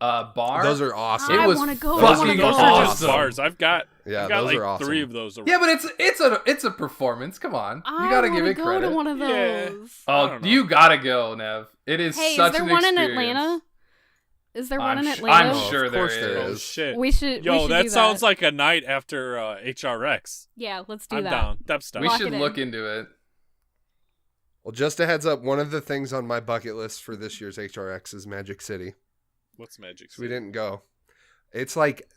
bar.
Those are awesome.
It
I
was
want to go.
fucking
I wanna
Those
go.
are just
awesome.
bars. I've got
Yeah,
like
those are awesome.
3 of those.
Yeah, but it's a performance. Come on, you gotta give
wanna
it
go
credit.
to one of
Yeah.
those.
I
Oh,
don't know.
you gotta go, Nev. It is
Hey,
such
is there
an
one in
experience.
Atlanta? Is there one
I'm
in
sh-
Atlanta?
I'm sure
Of course
there
there
Oh,
is.
shit.
We should.
Yo,
we should
that
do
sounds like a night after HRX.
Yeah, let's do
I'm
that.
down. Dep's down.
We
Lock
should
it in.
look into it.
Well, just a heads up, one of the things on my bucket list for this year's HRX is Magic City.
What's Magic
So we
City?
didn't go. It's like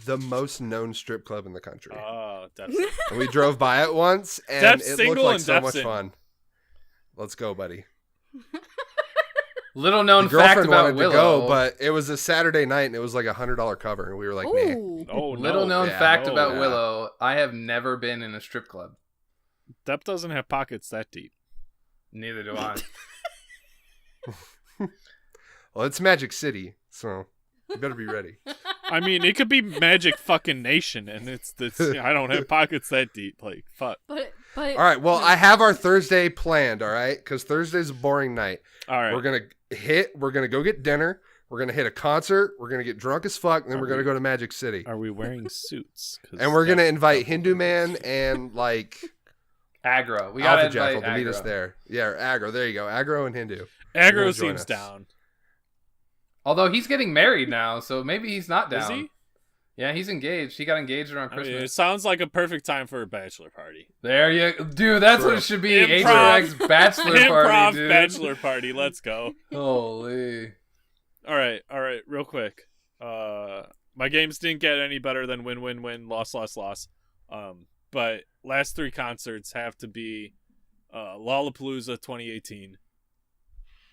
the most known strip club in the country.
Oh, Dep's
And we drove by it once, and
Dep's
it looked
single
like
and
so
Dep's
much
in.
fun. Let's go, buddy.
Little
The
known fact
girlfriend
about
wanted
Willow.
to go, but it was a Saturday night, and it was like $100 cover, and we were like, nah.
Ooh.
Oh, no.
Little known
Yeah.
fact
Oh,
about
yeah.
Willow: I have never been in a strip club.
Dep doesn't have pockets that deep.
Neither do I.
Well, it's Magic City, so you better be ready.
I mean, it could be Magic fucking Nation, and it's I don't have pockets that deep. Like, fuck.
But
All right, well, I have our Thursday planned, all right? Because Thursday's a boring night.
All right.
We're gonna go get dinner. We're gonna hit a concert. We're gonna get drunk as fuck, and then we're gonna go to Magic City.
Are we wearing suits? 'Cause
And we're gonna
that-
invite Hindu Man and like
Aggro. We gotta
Alpha
invite
Jackal to meet
Aggro.
us there. Yeah, or Aggro. There you go. Aggro and Hindu.
Aggro
You're gonna join
seems
us.
down.
Although he's getting married now, so maybe he's not down.
Is he?
Yeah, he's engaged. He got engaged around
I mean,
Christmas.
it sounds like a perfect time for a bachelor party.
There you, dude. That's what
True.
it should be.
Improv.
HRX bachelor
Improv
party, dude.
bachelor party. Let's go.
Holy.
All right, real quick. My games didn't get any better than win, win, win, loss, loss, loss. But last 3 concerts have to be Lollapalooza 2018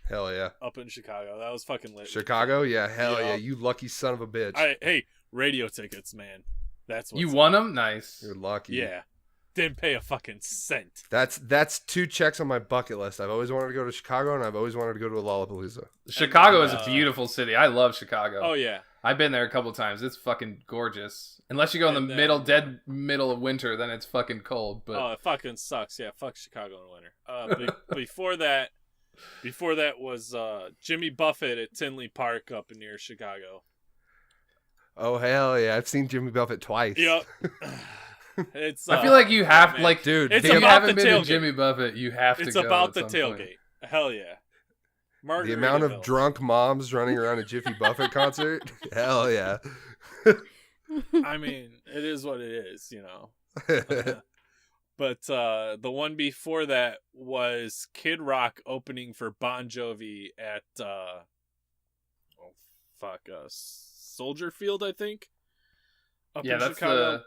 Hell yeah.
up in Chicago. That was fucking lit.
Chicago? Yeah, hell
Yeah.
yeah. You lucky son of a bitch.
Hey, radio tickets, man. That's
You
what's
won them? Nice.
You're lucky.
Yeah. Didn't pay a fucking cent.
That's 2 checks on my bucket list. I've always wanted to go to Chicago, and I've always wanted to go to a Lollapalooza.
Chicago is a beautiful city. I love Chicago.
Oh, yeah.
I've been there a couple times. It's fucking gorgeous. Unless you go in the
And then-
dead middle of winter, then it's fucking cold. But
Oh, it fucking sucks. Yeah, fuck Chicago in the winter. Before that was Jimmy Buffett at Tinley Park up near Chicago.
Oh hell yeah! I've seen Jimmy Buffett twice.
Yep. It's.
I feel like you have
man.
like,
Dude,
It's
if you
about
haven't
the
been
tailgate.
to Jimmy Buffett, you have to
It's
go.
about the
at some
tailgate.
point.
Hell yeah.
The amount of
Margaritaville.
drunk moms running around a Jiffy Buffett concert. Hell yeah!
I mean, it is what it is, you know. But the one before that was Kid Rock opening for Bon Jovi at Soldier Field, I think. Up
Yeah,
in
that's
Chicago.
the.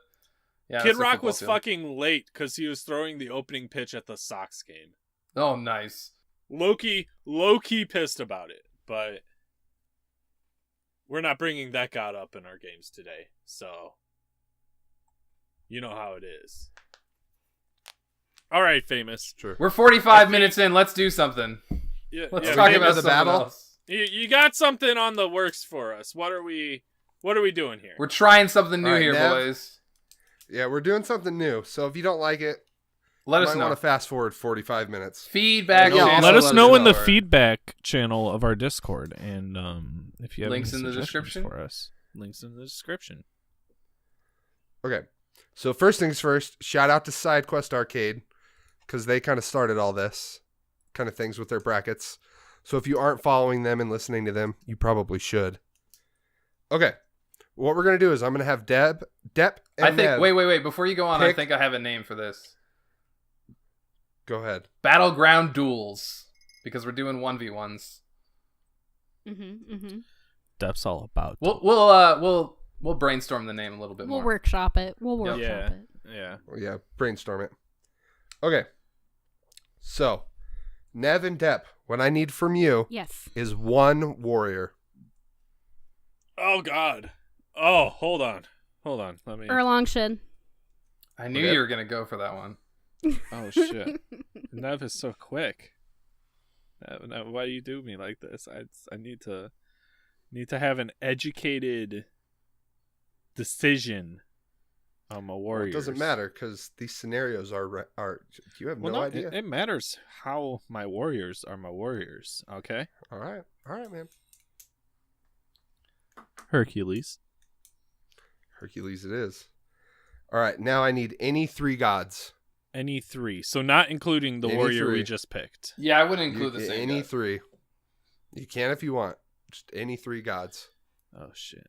Yeah,
Kid
that's the
Rock
football
was
field.
fucking late because he was throwing the opening pitch at the Sox game.
Oh, nice.
Low-key pissed about it, but we're not bringing that god up in our games today, so you know how it is. All right, Famous.
Sure.
We're 45 minutes in. Let's do something.
Yeah,
Let's
yeah,
talk
we
about
getting to the
something
battle?
else.
you got something on the works for us. What are we doing here?
We're trying something new
All right,
here,
Nev.
boys.
Yeah, we're doing something new. So if you don't like it,
Let
you
us
might
know.
want to fast forward 45 minutes.
Feedback.
Yeah,
channel,
let us know in the
know.
feedback channel of our Discord, and if you have
Links
any
in the
suggestions
description?
for us, links in the description.
Okay. So first things first, shout out to SideQuest Arcade because they kind of started all this kind of things with their brackets. So if you aren't following them and listening to them, you probably should. Okay. What we're going to do is I'm going to have Dep, and
I think.
Nev.
Wait. Before you go on, I
pick-
think I have a name for this.
Go ahead.
Battleground duels, because we're doing 1v1s.
Dep's all about.
We'll brainstorm the name a little bit
We'll
more.
workshop it. We'll workshop
Yeah,
it.
yeah.
Oh, yeah, brainstorm it. Okay. So, Nev and Dep, what I need from you
Yes.
is one warrior.
Oh God. Oh, hold on. Let me.
Erlongshin.
I knew
Okay.
you were gonna go for that one.
Oh shit. Nev is so quick. Nev, why do you do me like this? I need to have an educated decision on my
Well,
warriors.
it doesn't matter because these scenarios are you have no idea.
It matters how my warriors are my warriors. Okay.
All right, man.
Hercules.
Hercules it is. All right, now I need any 3 gods.
Any 3. So not including the
Any
warrior we
3.
just picked.
Yeah, I wouldn't
You-
include the same.
any
guy.
3. You can if you want. Just any 3 gods.
Oh shit.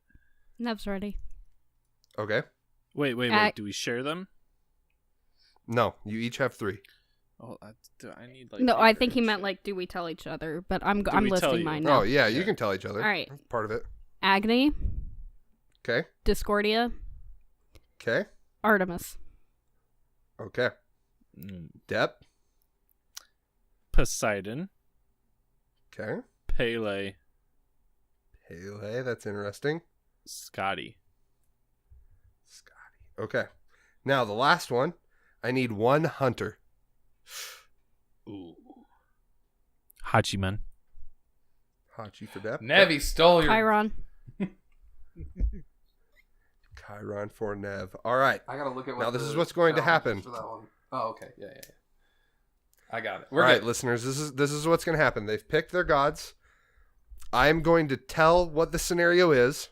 Nev's ready.
Okay.
Wait. Do we share them?
No, you each have 3.
Oh, I need like.
No, I
paper
think he
and
meant
shit.
like, do we tell each other? But I'm
Do
I'm
we tell
listing
you?
mine
Oh
now.
yeah, you
Okay.
can tell each other.
All right.
That's part of it.
Agni,
Okay.
Discordia,
Okay.
Artemis.
Okay.
Mm,
Dep.
Poseidon,
Okay.
Pele,
Pele, that's interesting.
Scotty.
Scotty. Okay. Now the last one, I need 1 hunter.
Ooh. Hachiman.
Hachi for Dep.
Nevi stole your.
Chiron.
Chiron for Nev. All right.
I gotta look at.
Now this is what's going to happen.
For that one. Oh, okay. Yeah. I got it.
All
We're
right,
good.
listeners, this is what's going to happen. They've picked their gods. I am going to tell what the scenario is.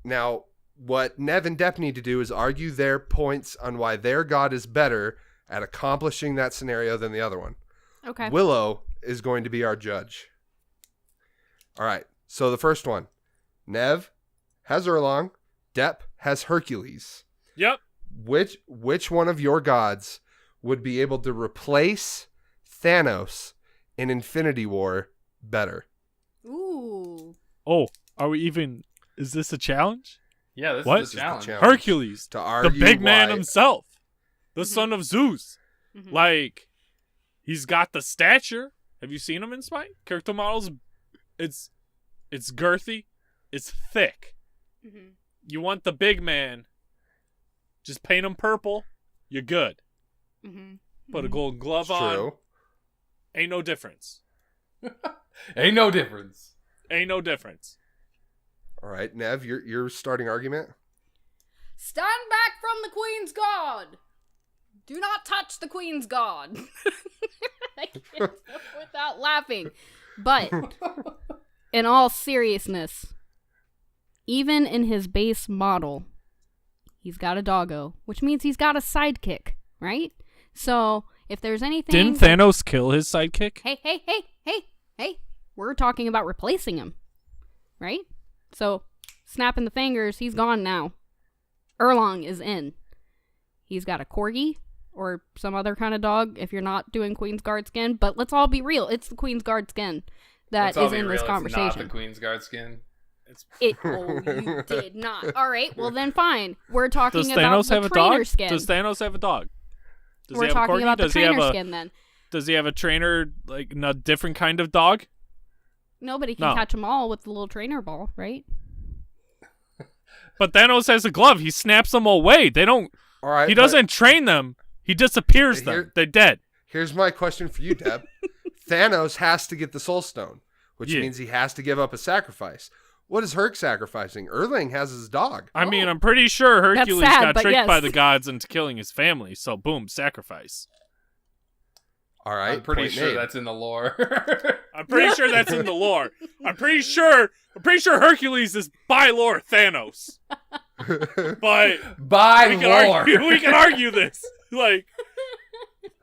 Now, what Nev and Dep need to do is argue their points on why their god is better at accomplishing that scenario than the other one.
Okay.
Willow is going to be our judge. All right. So the first one, Nev has Erlong, Dep has Hercules.
Yep.
Which one of your gods would be able to replace Thanos in Infinity War better?
Ooh.
Oh, are we even? Is this a challenge?
Yeah, this
What?
is the challenge.
Hercules,
To
the
argue
big man
why-
himself, the
Mhm.
son of Zeus.
Mhm.
Like, he's got the stature. Have you seen him in Spike? Character models. It's girthy. It's thick.
Mhm.
you want the big man. Just paint him purple. You're good.
Mm-hmm.
Put a golden glove
It's
on.
true.
Ain't no difference.
Ain't no difference.
Ain't no difference.
All right, Nev, your starting argument.
Stand back from the Queen's Guard. Do not touch the Queen's Guard. I can't without laughing. But in all seriousness, even in his base model, he's got a doggo, which means he's got a sidekick, right? So if there's anything...
Didn't Thanos kill his sidekick?
Hey. We're talking about replacing him, right? So, snapping the fingers, he's gone now. Erlong is in. He's got a corgi or some other kind of dog if you're not doing Queen's Guard skin. But let's all be real. It's the Queen's Guard skin that is in this conversation.
It's not the Queen's Guard skin.
Oh, you did not. All right, well then fine. We're talking
Does
about
Thanos
the
have a
trainer
dog?
skin.
Does Thanos have a dog? Does
We're
he have a
talking
corgi?
about the
Does he have
trainer
a
skin then.
Does he have a trainer, like a different kind of dog?
Nobody can catch them all with the little trainer ball, right?
But Thanos has a glove. He snaps them away. They don't.
All right.
He doesn't train them. He disappears them. They're dead.
Here's my question for you, Deb. Thanos has to get the Soul Stone, which means he has to give up a sacrifice. What is Herc sacrificing? Erling has his dog.
I mean, I'm pretty sure Hercules
sad,
got
but
tricked
yes.
by the gods into killing his family. So boom, sacrifice.
All right.
I'm pretty
point
sure
made.
that's in the lore.
I'm pretty sure that's in the lore. I'm pretty sure Hercules is by lore Thanos. But
By
we
lore.
can argue this. Like,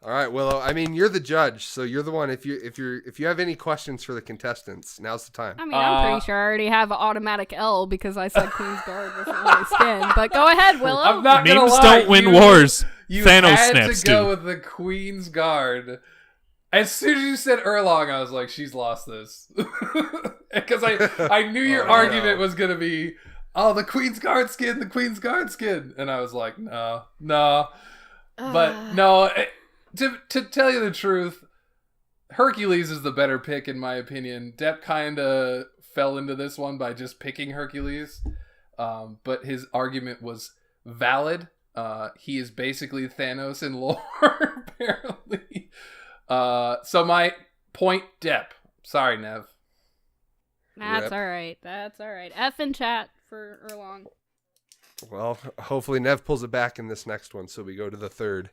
All right, Willow. I mean, you're the judge, so you're the one. If you have any questions for the contestants, now's the time.
I mean, I'm pretty sure I already have an automatic L because I said Queen's Guard wasn't really skin. But go ahead, Willow.
I'm not gonna
memes
lie.
don't win wars.
You
Thanos
had
snaps
to go
do.
with the Queen's Guard. As soon as you said Erlong, I was like, she's lost this. Because I knew your argument was going to be, the Queen's Guard skin, the Queen's Guard skin. And I was like, no. But no, to tell you the truth, Hercules is the better pick in my opinion. Dep kind of fell into this one by just picking Hercules. But his argument was valid. He is basically Thanos in lore, apparently. So my point, Dep. Sorry, Nev.
That's all right. That's all right. F in chat for Erlong.
Well, hopefully Nev pulls it back in this next one, so we go to the third.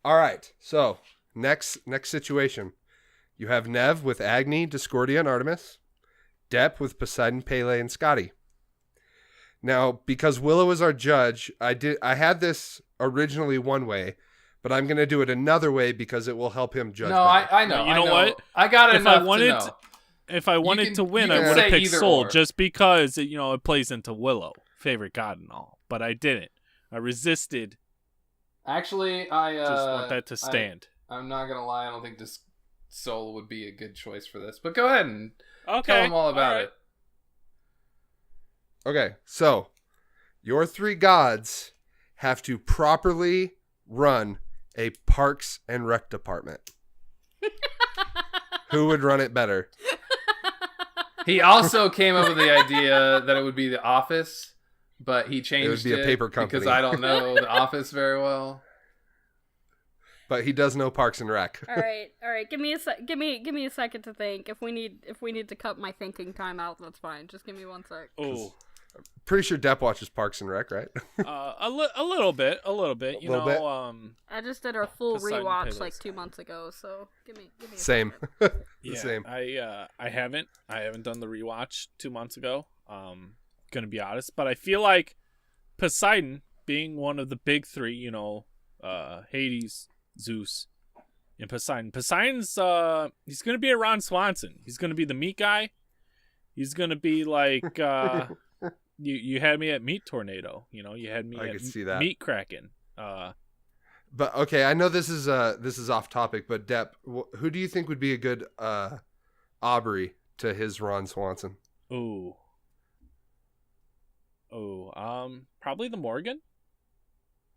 All right, so next situation. You have Nev with Agni, Discordia, and Artemis. Dep with Poseidon, Pele, and Scotty. Now, because Willow is our judge, I had this originally one way, but I'm going to do it another way because it will help him judge.
No,
better.
I know.
You know what?
I got
If
enough
I wanted
to know.
If I wanted to win,
you
I
can
would have
say
picked
either
Soul
or.
just because it plays into Willow, favorite god and all. But I didn't. I resisted.
Actually, I
Just want that to stand.
I'm not gonna lie. I don't think this Soul would be a good choice for this. But go ahead and
Okay.
tell them all about it.
Okay, so your three gods have to properly run a Parks and Rec department. Who would run it better?
He also came up with the idea that it would be The Office, but he changed it.
It would be a paper company.
Because I don't know The Office very well.
But he does know Parks and Rec.
All right. Give me a second to think. If we need to cut my thinking time out, that's fine. Just give me 1 sec.
Oh,
Pretty sure Dep watches Parks and Rec, right?
a little bit. You
Little
know,
bit?
I just did a full
Poseidon
rewatch
Pele.
like 2 months ago, so give me a
Same.
second.
yeah,
Same.
I haven't done the rewatch 2 months ago. Gonna be honest, but I feel like Poseidon being one of the big three, Hades, Zeus, and Poseidon. Poseidon's he's gonna be a Ron Swanson. He's gonna be the meat guy. He's gonna be like you had me at Meat Tornado. You had me
I
at
could see that.
Meat Kraken.
But okay, I know this is off topic, but Dep, who do you think would be a good Aubrey to his Ron Swanson?
Probably the Morgan.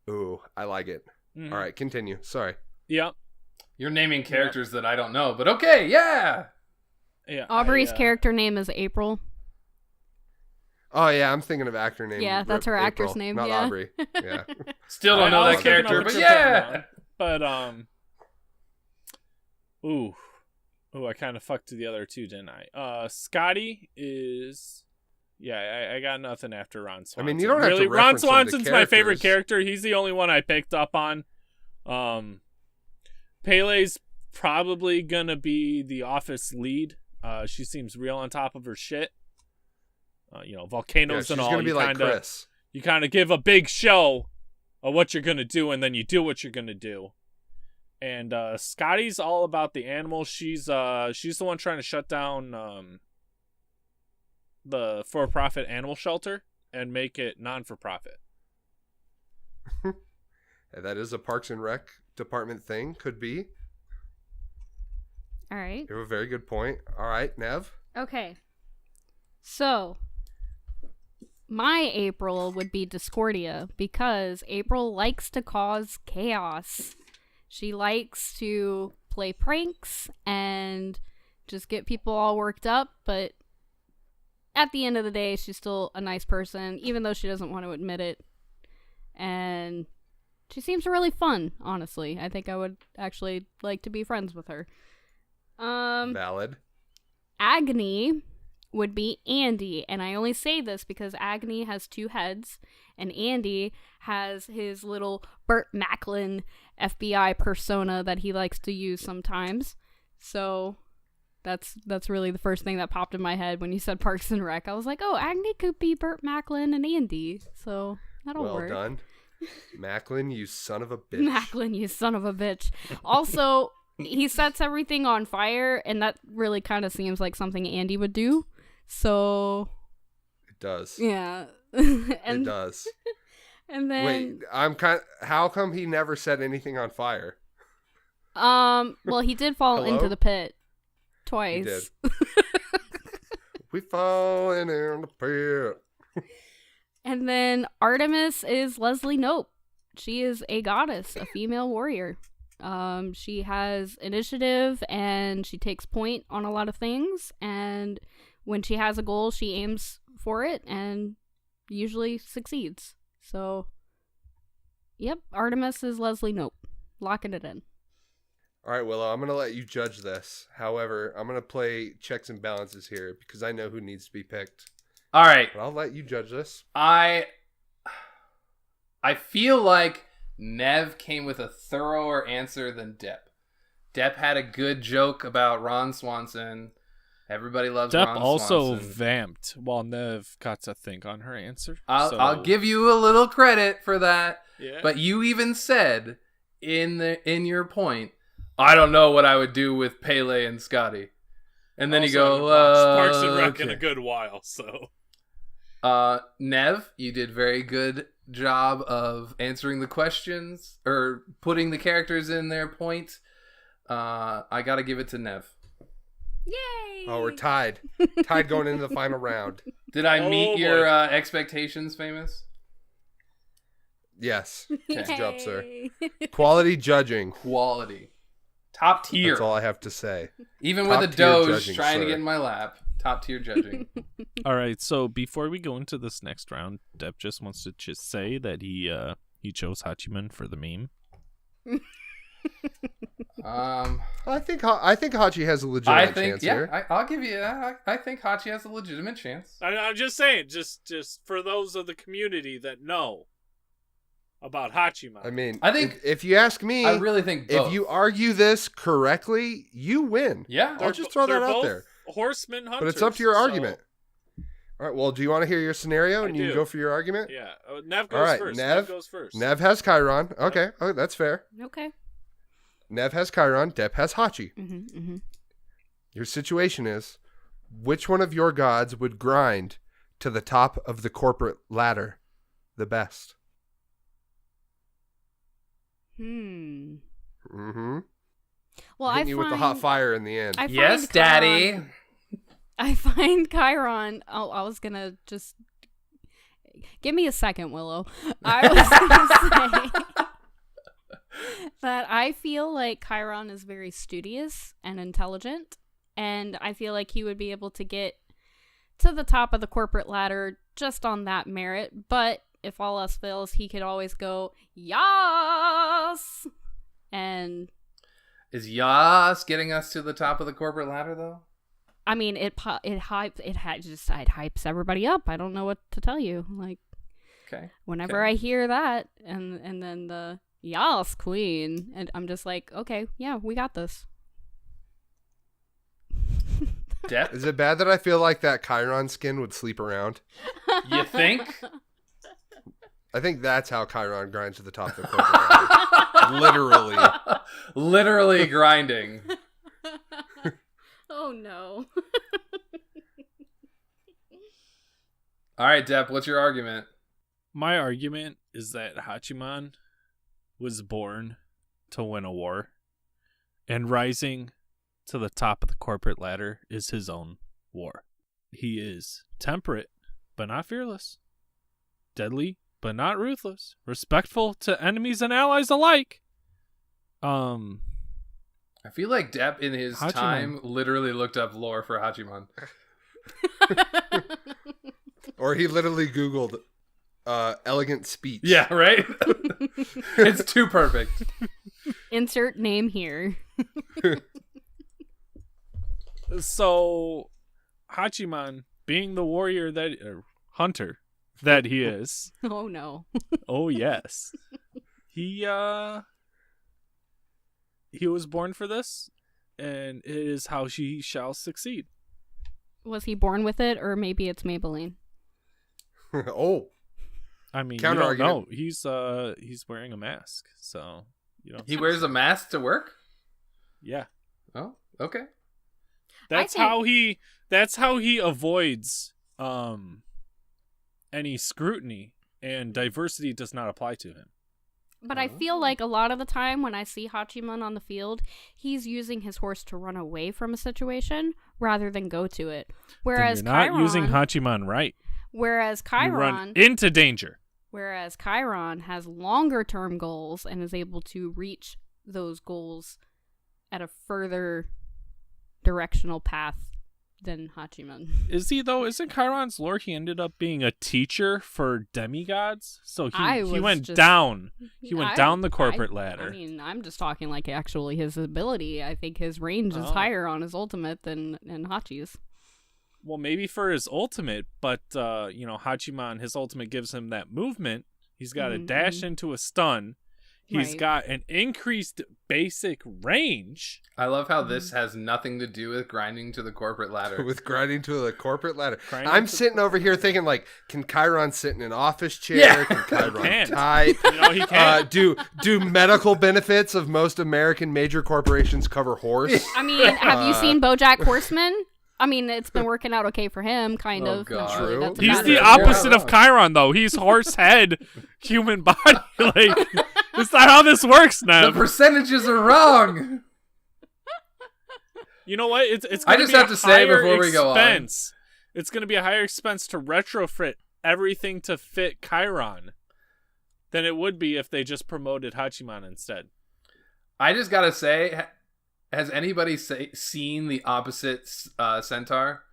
Ooh, I like it.
Mhm.
All right, continue. Sorry.
Yep.
You're naming characters that I don't know, but okay, yeah.
Yeah.
Aubrey's character name is April.
Oh yeah, I'm thinking of actor name.
Yeah, that's her actress name,
not
yeah.
Aubrey. Yeah.
Still don't know
I
that
was thinking
character,
of a
but
different
yeah.
one. But ooh, I kind of fucked the other two, didn't I? Scotty is. Yeah, I got nothing after Ron Swanson.
I mean, you don't have to
really. Ron
reference them to
Swanson's my favorite
characters.
character. He's the only one I picked up on. Pele's probably gonna be the office lead. She seems real on top of her shit. Volcanoes
Yeah,
and
she's
all.
gonna be like Chris.
You kind of give a big show of what you're gonna do, and then you do what you're gonna do. And Scotty's all about the animals. She's the one trying to shut down the for-profit animal shelter and make it non-for-profit.
That is a Parks and Rec department thing. Could be.
All right.
You have a very good point. All right, Nev.
Okay. So, my April would be Discordia because April likes to cause chaos. She likes to play pranks and just get people all worked up, but at the end of the day, she's still a nice person, even though she doesn't want to admit it. And she seems really fun, honestly. I think I would actually like to be friends with her.
Valid.
Agony would be Andy, and I only say this because Agony has two heads, and Andy has his little Burt Macklin FBI persona that he likes to use sometimes. So that's really the first thing that popped in my head when you said Parks and Rec. I was like, oh, Agony could be Burt Macklin and Andy, so that'll work.
Well done. Macklin, you son of a bitch.
Macklin, you son of a bitch. Also, he sets everything on fire, and that really kind of seems like something Andy would do. So
It does.
yeah,
It does.
And then
Wait, how come he never set anything on fire?
well, he did fall
Hello?
into the pit twice.
He did. We falling in the pit.
And then Artemis is Leslie Knope. She is a goddess, a female warrior. She has initiative and she takes point on a lot of things, and when she has a goal, she aims for it and usually succeeds. So, yep, Artemis is Leslie Knope. Locking it in.
All right, Willow, I'm going to let you judge this. However, I'm going to play checks and balances here because I know who needs to be picked.
All right.
But I'll let you judge this.
I feel like Nev came with a thorougher answer than Dep. Dep had a good joke about Ron Swanson. Everybody loves
Dep
Ron
also
Swanson.
vamped while Nev got to think on her answer.
I'll give you a little credit for that.
Yeah.
But you even said in your point, I don't know what I would do with Pele and Scotty. And then you go,
Parks and Rec in a
okay.
good while, so.
Nev, you did very good job of answering the questions or putting the characters in their point. I gotta give it to Nev.
Yay!
Oh, we're tied. Tied going into the final round.
Did I
Oh,
meet
boy.
your expectations, Famous?
Yes. Good job, sir.
Yay.
Quality judging.
Quality. Top tier.
That's all I have to say.
Even
Top
with a
tier
Doge
judging,
trying to
sir.
get in my lap. Top tier judging.
All right, so before we go into this next round, Dep just wants to just say that he chose Hachiman for the meme.
I think Hachi has a legitimate chance here.
I'll give you that. I think Hachi has a legitimate chance.
I'm just saying, just for those of the community that know about Hachiman.
I mean,
I think-
if you ask me,
I really think both.
if you argue this correctly, you win.
Yeah.
I'll just throw that out there.
Horseman hunters.
But it's up to your
so-
argument. All right. Well, do you want to hear your scenario and
I
you can
do.
go for your argument?
Yeah. Nev goes
All right,
first.
Nev
goes first.
Nev has Chiron. Okay. Oh, that's fair.
Okay.
Nev has Chiron. Dep has Hachi.
Mm-hmm, mm-hmm.
Your situation is, which one of your gods would grind to the top of the corporate ladder the best? Mm-hmm.
Well,
Hitting you with the hot fire in the end.
I find
Yes,
Chiron-
Daddy.
I find Chiron. Oh, I was gonna just give me a second, Willow. I was gonna say that I feel like Chiron is very studious and intelligent, and I feel like he would be able to get to the top of the corporate ladder just on that merit, but if all else fails, he could always go, Yas! And...
Is Yas getting us to the top of the corporate ladder, though?
I mean, it hypes everybody up. I don't know what to tell you. Like,
Okay.
whenever I hear that, and then the Yas Queen, and I'm just like, okay, yeah, we got this.
Dep?
Is it bad that I feel like that Chiron skin would sleep around?
You think?
I think that's how Chiron grinds to the top of the corporate ladder. Literally.
Literally grinding.
Oh no.
All right, Dep, what's your argument?
My argument is that Hachiman was born to win a war, and rising to the top of the corporate ladder is his own war. He is temperate, but not fearless. Deadly, but not ruthless. Respectful to enemies and allies alike.
I feel like Dep in his
Hachiman.
time literally looked up lore for Hachiman.
Or he literally Googled elegant speech.
Yeah, right? It's too perfect.
Insert name here.
So, Hachiman, being the warrior hunter that he is.
Oh no.
Oh yes. He was born for this, and it is how she shall succeed.
Was he born with it, or maybe it's Maybelline?
Oh.
I mean, you
Counter
don't
argument.
know. He's wearing a mask, so you know.
He wears a mask to work?
Yeah.
Oh, okay.
That's how he avoids any scrutiny, and diversity does not apply to him.
But I feel like a lot of the time when I see Hachiman on the field, he's using his horse to run away from a situation rather than go to it. Whereas
Then you're not
Chiron,
using Hachiman right.
whereas
You run
Chiron,
into danger.
whereas Chiron has longer term goals and is able to reach those goals at a further directional path than Hachiman.
Is he though? Isn't Chiron's lore he ended up being a teacher for demigods? So he went down. He went down the corporate ladder.
I mean, I'm just talking like actually his ability. I think his range is higher on his ultimate than Hachi's.
Well, maybe for his ultimate, but Hachiman, his ultimate gives him that movement. He's got a dash into a stun. He's
Right.
got an increased basic range.
I love how this has nothing to do with grinding to the corporate ladder.
With grinding to the corporate ladder.
Grinding
I'm
to-
sitting over here thinking, like, can Chiron sit in an office chair?
Yeah.
Can Chiron
Can't.
type?
He can't.
Do medical benefits of most American major corporations cover horse?
I mean, have you seen BoJack Horseman? I mean, it's been working out okay for him, kind
Oh,
of.
God.
Not really,
True.
that's
He's
about
the
it.
opposite of
wrong.
Chiron, though. He's horse head, human body. Like, that's not how this works,
The
Nev.
percentages are wrong.
You know what? It's.
I
Gonna
just
be
have
a
to say
higher
before we go on.
expense. It's going to be a higher expense to retrofit everything to fit Chiron than it would be if they just promoted Hachiman instead.
I just gotta say, has anybody seen the opposite centaur?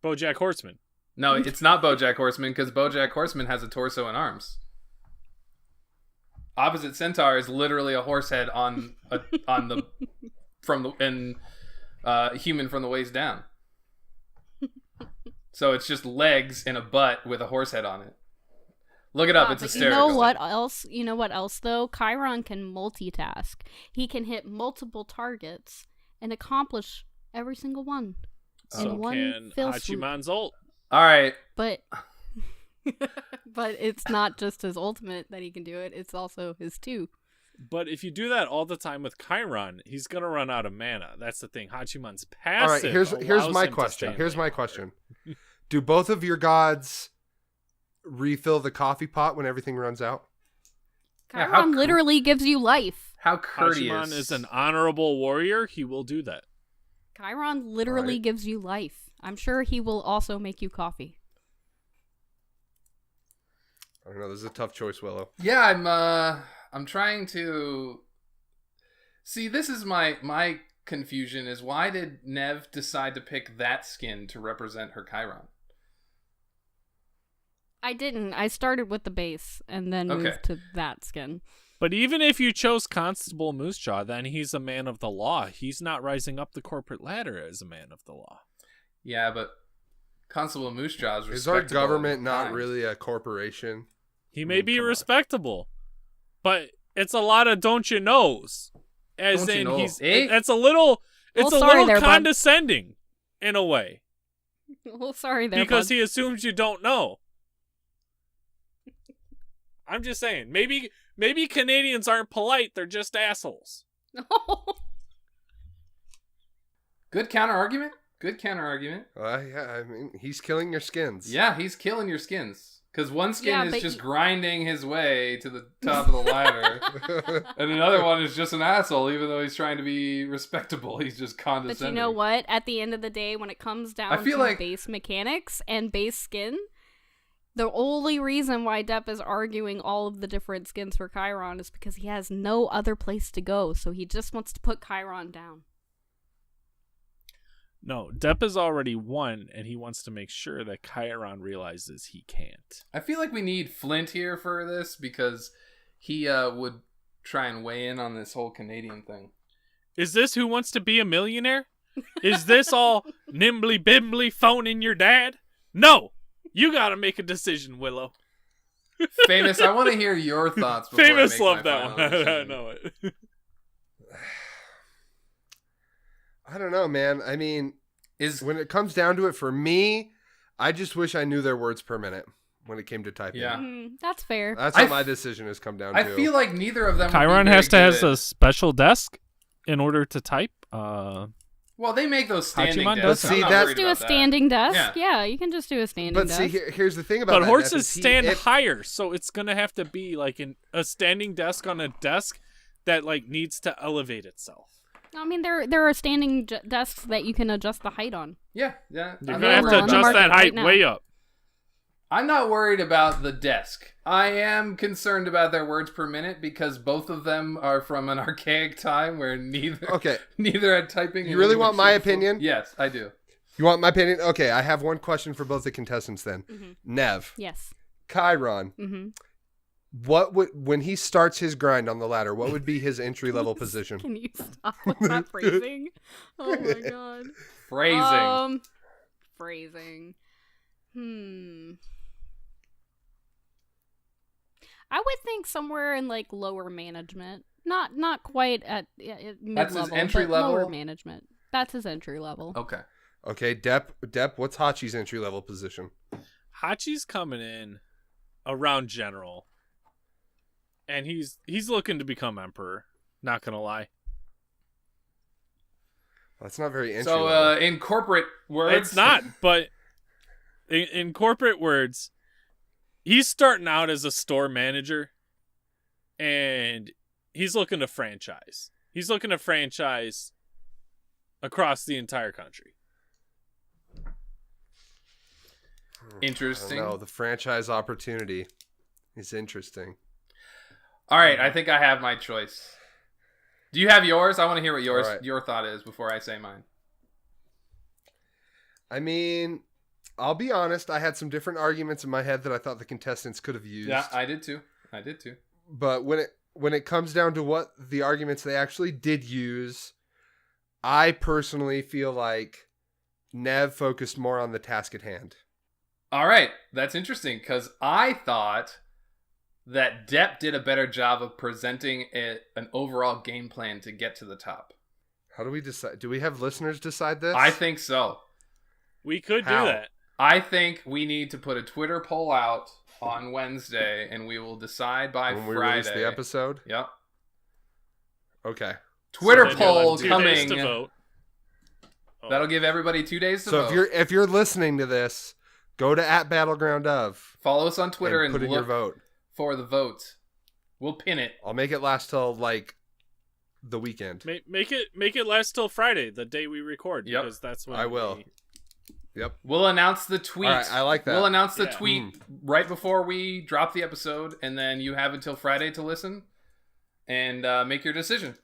BoJack Horseman.
No, it's not BoJack Horseman, because BoJack Horseman has a torso and arms. Opposite centaur is literally a horse head on the human from the waist down. So it's just legs and a butt with a horse head on it. Look it up; it's
But
hysterical.
You know what else? You know what else though? Chiron can multitask. He can hit multiple targets and accomplish every single one
So
in one
can
fell swoop.
Hachiman's ult.
All right,
But but it's not just his ultimate that he can do it. It's also his two.
But if you do that all the time with Chiron, he's gonna run out of mana. That's the thing. Hachiman's passive.
All right, here's
allows
my
him to
question.
stay
Here's
there.
my question. Do both of your gods refill the coffee pot when everything runs out?
Yeah,
Chiron
how
literally gives you life.
how courteous.
Hachiman is an honorable warrior. He will do that.
Chiron literally
Alright.
gives you life. I'm sure he will also make you coffee.
I don't know. This is a tough choice, Willow.
Yeah, I'm trying to see. This is my confusion is why did Nev decide to pick that skin to represent her Chiron?
I didn't. I started with the base and then moved to that skin.
But even if you chose Constable Moosejaw, then he's a man of the law. He's not rising up the corporate ladder as a man of the law.
Yeah, but Constable Moosejaw
is our government not really a corporation?
He may be respectable, but it's a lot of don't you knows. As
don't
in,
you know?
it's a little, condescending in a way.
Well, sorry there,
because
bud.
he assumes you don't know. I'm just saying, maybe Canadians aren't polite; they're just assholes.
Good counter argument. Good counter argument.
Yeah, I mean, he's killing your skins.
Yeah, he's killing your skins. Because one skin is just grinding his way to the top of the ladder, and another one is just an asshole, even though he's trying to be respectable. He's just condescending.
But you know what? At the end of the day, when it comes down to base mechanics and base skin, the only reason why Dep is arguing all of the different skins for Chiron is because he has no other place to go, so he just wants to put Chiron down.
No, Dep has already won, and he wants to make sure that Chiron realizes he can't.
I feel like we need Flint here for this, because he would try and weigh in on this whole Canadian thing.
Is this Who Wants to Be a Millionaire? Is this all nimbly bimbly phoning your dad? No! You gotta make a decision, Willow.
Famous, I want to hear your thoughts before
Famous
I make
loved
my
that
final
one.
decision.
I know it.
I don't know, man. I mean, when it comes down to it, for me, I just wish I knew their words per minute when it came to typing.
Yeah.
That's fair.
That's what my decision has come down to.
I feel like neither of them
Chiron has to have a special desk in order to type.
Well, they make those standing
Hachiman
desks.
does.
I'm not
Just
worried
do a
about that.
standing desk. Yeah, you can just do a standing
But
desk.
see, here's the thing about that.
But horses stand higher, so it's gonna have to be like a standing desk on a desk that like needs to elevate itself.
I mean, there are standing desks that you can adjust the height on.
Yeah.
You're gonna have to adjust that height way up.
I'm not worried about the desk. I am concerned about their words per minute because both of them are from an archaic time where neither had typing.
You really want my opinion?
Yes, I do.
You want my opinion? Okay, I have one question for both the contestants then.
Mm-hmm.
Nev.
Yes.
Chiron.
Mm-hmm.
When he starts his grind on the ladder, what would be his entry level position?
Can you stop with that phrasing? Oh my god. Phrasing. I would think somewhere in like lower management. Not quite at mid-level.
That's his entry level?
Lower management. That's his entry level.
Okay,
Dep, what's Hachi's entry level position?
Hachi's coming in around general. And he's looking to become emperor. Not gonna lie.
That's not very entry
So
level.
in corporate words,
It's not, but in corporate words, he's starting out as a store manager, and he's looking to franchise. He's looking to franchise across the entire country.
Interesting.
No, the franchise opportunity is interesting.
All right, I think I have my choice. Do you have yours? I want to hear what
Right.
your thought is before I say mine.
I mean, I'll be honest, I had some different arguments in my head that I thought the contestants could have used.
Yeah, I did too.
But when it comes down to what the arguments they actually did use, I personally feel like Nev focused more on the task at hand.
All right, that's interesting because I thought that Dep did a better job of presenting an overall game plan to get to the top.
How do we decide? Do we have listeners decide this?
I think so.
We could
How?
do that.
I think we need to put a Twitter poll out on Wednesday, and we will decide by
when we
Friday.
release the episode?
Yep.
Okay.
Twitter
So then you'll
poll
have 2 days
coming.
to vote. Oh.
That'll give everybody 2 days to vote.
So if you're listening to this, go to @battleground_of.
Follow us on Twitter and
put in your
look
vote.
for the vote. We'll pin it.
I'll make it last till like the weekend.
Make it last till Friday, the day we record.
Yep.
Because that's when
I will. Yep.
We'll announce the tweet.
All right, I like that.
We'll announce the
Yeah.
tweet right before we drop the episode, and then you have until Friday to listen and make your decision.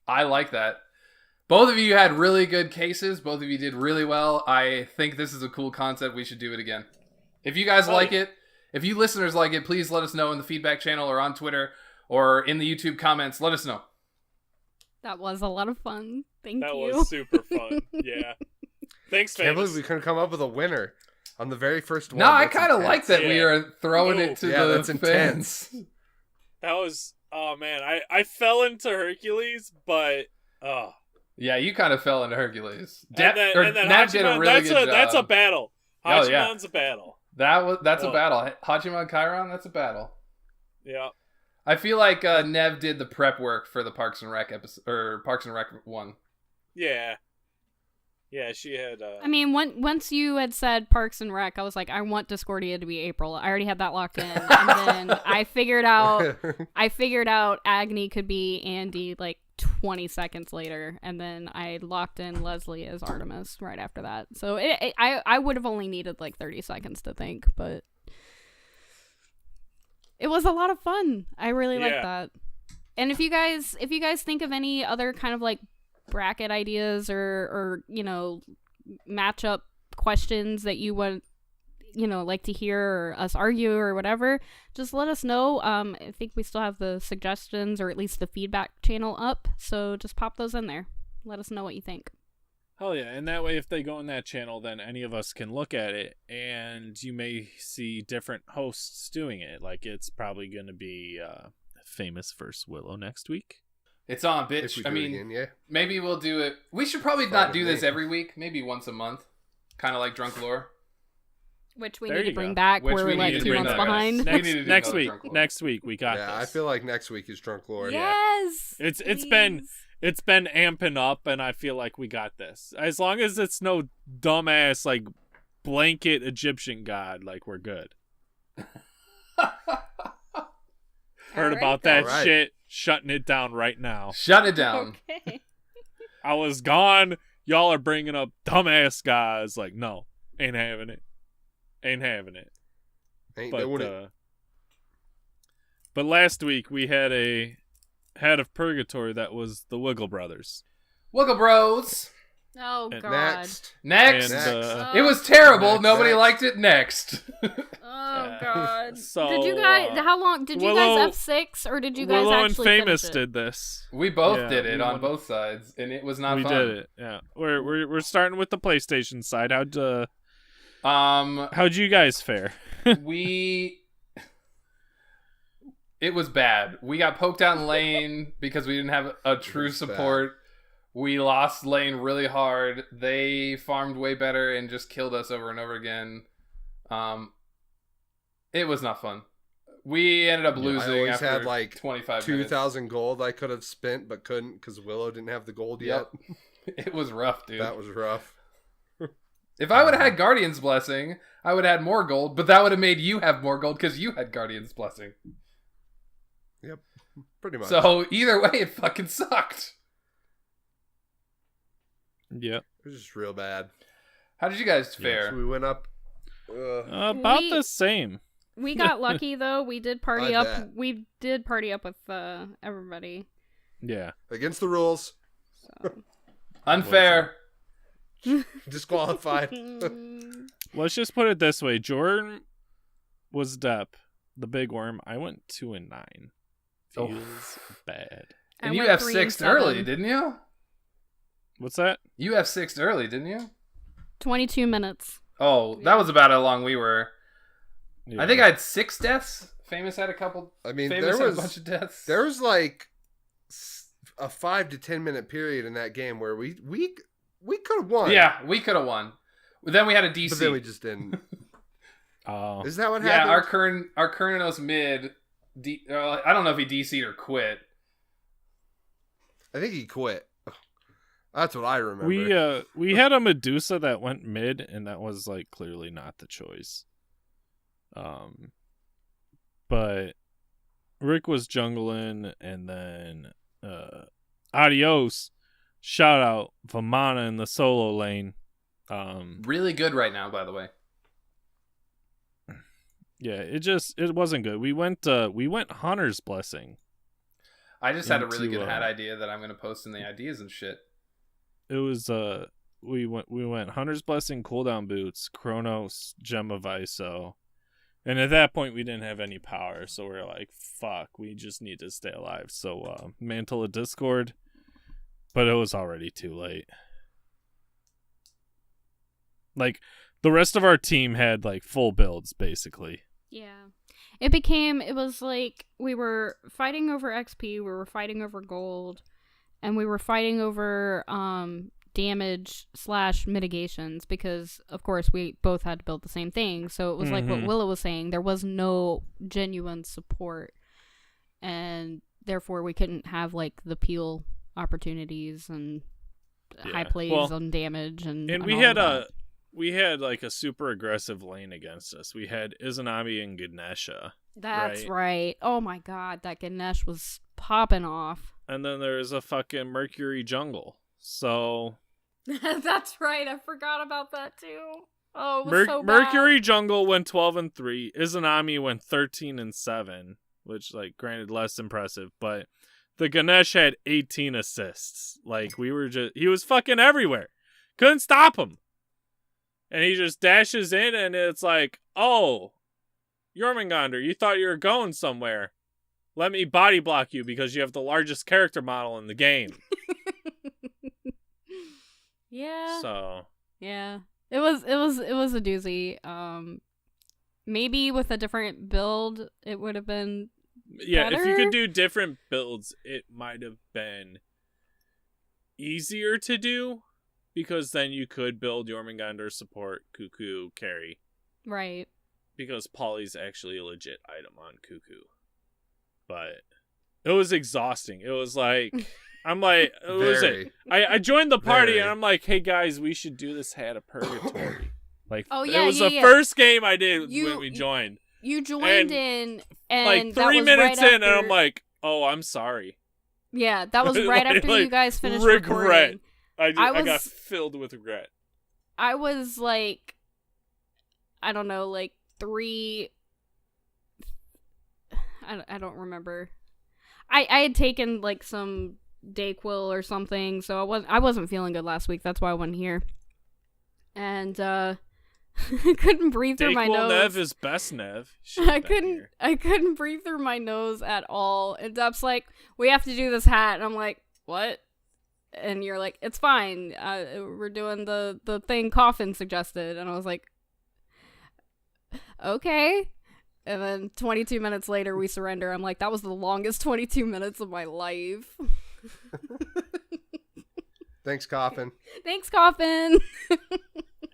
I like that. Both of you had really good cases. Both of you did really well. I think this is a cool concept. We should do it again. If you guys like it, if you listeners like it, please let us know in the feedback channel or on Twitter or in the YouTube comments. Let us know.
That was a lot of fun. Thank
That
you.
was super fun. Yeah. Thanks,
Can't
Famous.
believe we couldn't come up with a winner on the very first one.
No, I
That's
kind of
intense.
like that we
Yeah.
are throwing it to
Yeah,
the
that's intense.
fans.
That was, oh man, I fell into Hercules, but
Yeah, you kind of fell into Hercules.
and then
Nev did a
Hachiman,
really good job.
that's a battle.
Oh, yeah.
Hachiman's a battle.
That's a
Oh.
battle. Hachiman Chiron, that's a battle.
Yeah.
I feel like Nev did the prep work for the Parks and Rec episode, or Parks and Rec 1.
Yeah. Yeah, she had
I mean, once you had said Parks and Rec, I was like, I want Discordia to be April. I already had that locked in, and then I figured out Agni could be Andy like 20 seconds later, and then I locked in Leslie as Artemis right after that. So I would have only needed like 30 seconds to think, but it was a lot of fun. I really liked that. And if you guys think of any other kind of like bracket ideas or matchup questions that you would like to hear or us argue or whatever, just let us know. I think we still have the suggestions or at least the feedback channel up, so just pop those in there. Let us know what you think.
Hell yeah, and that way if they go in that channel, then any of us can look at it, and you may see different hosts doing it. Like, it's probably going to be Famous versus Willow next week.
It's on,
If
bitch.
we do
I
it
mean,
again, yeah.
maybe we'll do it. We should probably
Fine
not
with
do this
me.
every week. Maybe once a month. Kind of like Drunk Lore.
Which we
There
need to
you
bring
go.
back.
Which
We're
we
like
need to
2
bring
months
back.
behind.
We need to do
Next
another
week.
Drunk Lore.
Next week we got
Yeah,
this.
I feel like next week is Drunk Lord.
Yes.
It's
please.
been amping up, and I feel like we got this. As long as it's no dumbass like blanket Egyptian god, like we're good. Heard
Alright,
about that
Alright.
shit? Shutting it down right now.
Shut it down.
Okay.
I was gone. Y'all are bringing up dumbass guys. Like, no, ain't having it. Ain't having it.
Ain't
But
doing it.
but last week we had a head of purgatory that was the Wiggle Brothers.
Wiggle Bros.
Oh
And
god.
Next.
Next.
And
It was terrible.
Next.
Nobody
Next.
liked it. Next.
Oh god.
So,
did you guys? How long did you
Willow-
guys F6 or did you guys
Willow and
actually
Famous
finish it?
did this.
We both
Yeah,
did it
we
on
won.
both sides, and it was not
We
fun.
did it. Yeah, we're starting with the PlayStation side.
It.
How'd you guys fare?
It was bad. We got poked out in lane because we didn't have a true
was bad.
support. We lost lane really hard. They farmed way better and just killed us over and over again. It was not fun. We ended up
I
losing
always
after
had like
25 minutes.
2,000 gold I could have spent but couldn't because Willow didn't have the gold yet.
Yep. It was rough, dude.
That was rough.
If I would have had Guardian's Blessing, I would have had more gold, but that would have made you have more gold because you had Guardian's Blessing.
Yep. Pretty much.
So either way, it fucking sucked.
Yeah,
it was just real bad.
How did you guys fare?
So we went up.
about
We-
the same.
We got lucky though. We did party
I
up.
bet.
We did party up with everybody.
Yeah,
Against the rules.
So.
Unfair.
Disqualified.
let's just put it this way: Jordan was Dep, the big worm. I went 2 and 9.
Oh.
Feels bad.
I
And you
went
have
3 and
6th early,
7.
didn't you?
What's that?
You have 6th early, didn't you?
22 minutes.
Oh, that was about how long we were.
Yeah.
I think I had 6 deaths. Famous had a couple.
I mean,
Famous
there
had a bunch
was
of deaths.
there was like a 5 to 10 minute period in that game where we could have won.
Yeah, we could have won. Then we had a DC.
But then we just didn't.
Oh,
Is that what
yeah,
happened?
our Kurnanos mid. I don't know if he DC'd or quit.
I think he quit. That's what I remember.
we had a Medusa that went mid, and that was like clearly not the choice. But Rick was jungling, and then Adios, shout out Vamana in the solo lane.
Really good right now, by the way.
Yeah, it wasn't good. We went Hunter's Blessing.
I just had a really
Into,
good hat idea that I'm going to post in the ideas and shit.
we went Hunter's Blessing, cooldown boots, Chronos, Gem of ISO. And at that point, we didn't have any power, so we're like, fuck, we just need to stay alive. So, Mantle of Discord, but it was already too late. Like, the rest of our team had, like, full builds, basically.
Yeah. It was like we were fighting over XP, we were fighting over gold, and we were fighting over damage / mitigations because, of course, we both had to build the same thing. So it was like what Willow was saying. There was no genuine support, and therefore we couldn't have, like, the peel opportunities and high plays on damage. And
we had like a super aggressive lane against us. We had Izanami and Ganesha.
That's right. Oh my god, that Ganesh was popping off.
And then there's a fucking Mercury jungle. So
that's right. I forgot about that too. Oh, it was so bad.
Mercury jungle went 12-3. Izanami went 13-7, which, like, granted, less impressive, but the Ganesh had 18 assists. Like, he was fucking everywhere. Couldn't stop him. And he just dashes in, and it's like, oh, Jormungandr, you thought you were going somewhere. Let me body block you because you have the largest character model in the game.
Yeah.
So.
Yeah. It was a doozy. Maybe with a different build, it would have been better.
If you could do different builds, it might have been easier to do. Because then you could build Jormungandr support, Cuckoo, carry.
Right.
Because Polly's actually a legit item on Cuckoo. But it was exhausting. It was like, I'm like, I joined the party and I'm like, hey guys, we should do this Hat of Purgatory. Like, it was the first game I did when we joined.
You joined and
like 3 minutes in, and I'm like, oh, I'm sorry.
Yeah, that was right after you guys finished
regret.
Recording.
I got filled with regret.
I was like, I don't know, like 3. I don't remember. I had taken like some Dayquil or something, so I wasn't feeling good last week. That's why I wasn't here. And I couldn't breathe through my nose.
Nev is best Nev.
I couldn't breathe through my nose at all. And Dep's like, we have to do this hat, and I'm like, what? And you're like, it's fine. We're doing the thing Coffin suggested. And I was like, okay. And then 22 minutes later, we surrender. I'm like, that was the longest 22 minutes of my life.
Thanks, Coffin.
Thanks, Coffin.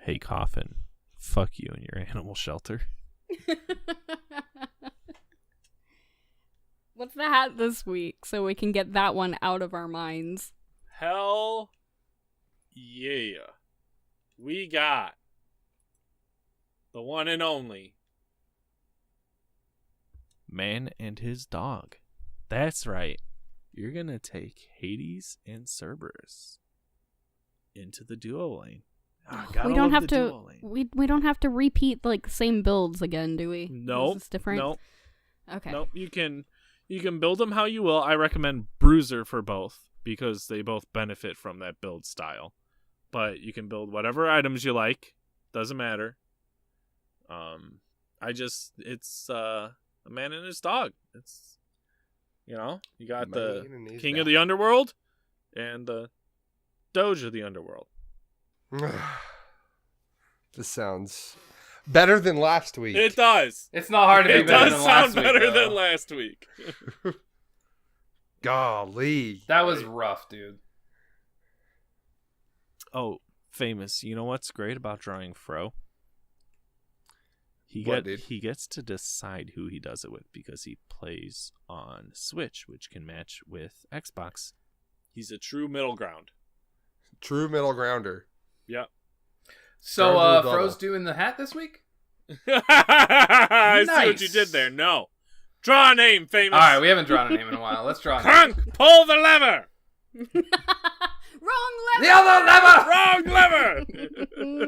Hey, Coffin. Fuck you and your animal shelter.
What's the hat this week so we can get that one out of our minds?
Hell yeah. We got the one and only Man and His Dog. That's right. You're going to take Hades and Cerberus into the duo lane.
We don't have to we don't have to repeat like same builds again, do we?
Nope.
Is this different?
Nope.
Okay.
Nope. You can build them how you will. I recommend Bruiser for both, because they both benefit from that build style. But you can build whatever items you like. Doesn't matter. It's a man and his dog. It's, you got the king of the underworld and the doge of the underworld.
This sounds better than last week.
It does.
It's not hard to be better than last week.
It does sound better than last week.
Golly.
That was rough, dude.
Oh, famous. You know what's great about drawing Fro? He gets to decide who he does it with because he plays on Switch, which can match with Xbox. He's a true middle ground.
True middle grounder.
Yep.
So, Fro's doing the hat this week?
I see what you did there. No. Draw a name, famous.
All right, we haven't drawn a name in a while. Let's draw a name.
Crunk, pull the lever.
Wrong lever.
The other lever.
Wrong lever.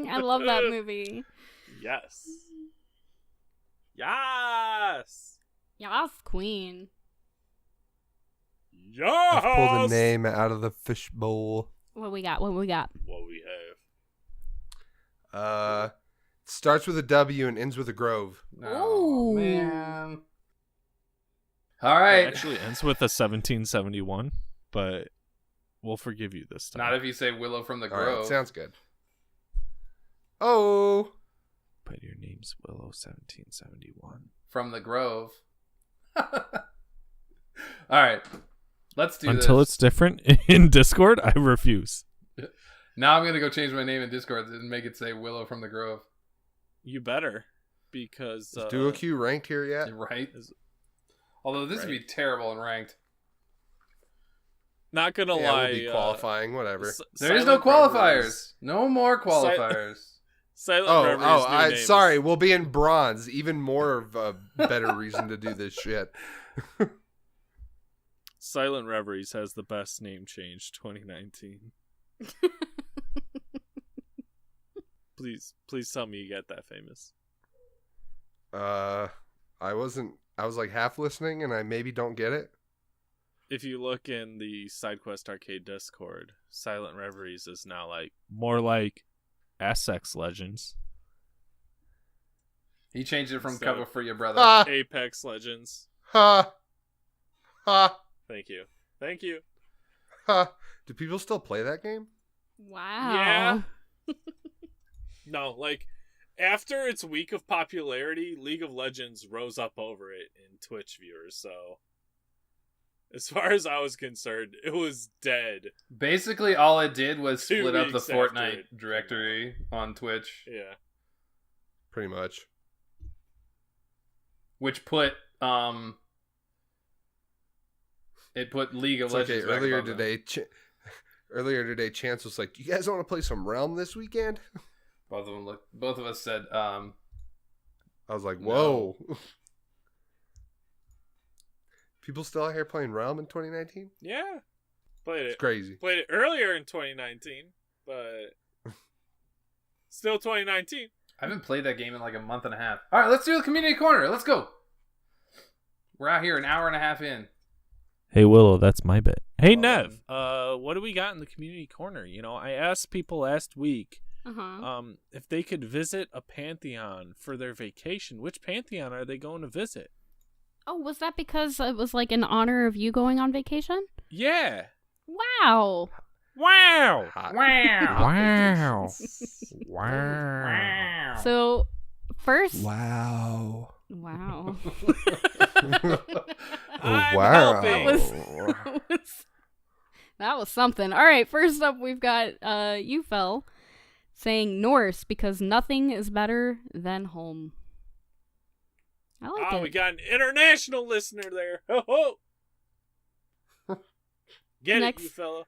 I love that movie.
Yes. Yes.
Yes, queen.
Yes.
I've pulled a name out of the fishbowl.
What we got? What we got?
What we have.
Starts with a W and ends with a Grove.
Oh,
Ooh.
man. All
It
right.
actually ends with a 1771, but we'll forgive you this time.
Not if you say Willow from the
All right,
Grove.
sounds good. Oh.
But your name's Willow 1771.
From the Grove. All right. Let's do
Until
this.
it's different in Discord, I refuse.
Now I'm going to go change my name in Discord and make it say Willow from the Grove.
You better, because
Is Duo Q ranked here yet?
Right?
Is-
Although this would be terrible in ranked.
not gonna
Yeah,
lie,
we'll be qualifying, whatever.
There is no qualifiers. No more qualifiers.
Silent Reveries new name is-
Sorry, we'll be in bronze. Even more of a better reason to do this shit.
Silent Reveries has the best name change 2019. Please tell me you get that famous.
I was like half listening, and I maybe don't get it.
If you look in the SideQuest Arcade Discord, Silent Reveries is now like more like Essex Legends,
He changed it from
So-
cover for your brother.
Ha
Apex Legends.
ha ha
Thank you.
ha. Do people still play that game?
Wow.
Yeah. No, like after its week of popularity, League of Legends rose up over it in Twitch viewers. So, as far as I was concerned, it was dead.
Basically, all it did was
2
split up the
weeks after
Fortnite
it
directory on Twitch,
Yeah.
Pretty much.
which put it put League of
It's okay.
Legends back above them.
Earlier today, Chance was like, "You guys want to play some Realm this weekend?"
Both of us said,
I was like,
No.
"Whoa." People still out here playing Realm in 2019?
Yeah. Played
It's
it.
crazy.
Played it earlier in 2019, but still 2019.
I haven't played that game in like a month and a half. All right, let's do the community corner. Let's go. We're out here an hour and a half in.
Hey Willow, that's my bit. Hey
Well,
Nev, what do we got in the community corner? You know, I asked people last week
Uh-huh.
if they could visit a pantheon for their vacation. Which pantheon are they going to visit?
Oh, was that because it was like in honor of you going on vacation?
Yeah.
Wow.
Wow.
Hot.
Wow.
vacations.
Wow.
So, first.
Wow.
Wow.
I'm
Wow.
helping.
That was something. All right, first up, we've got Ufel saying Norse because nothing is better than home. I like it.
We got an international listener there. Ho ho. Get
Next.
it, you fella.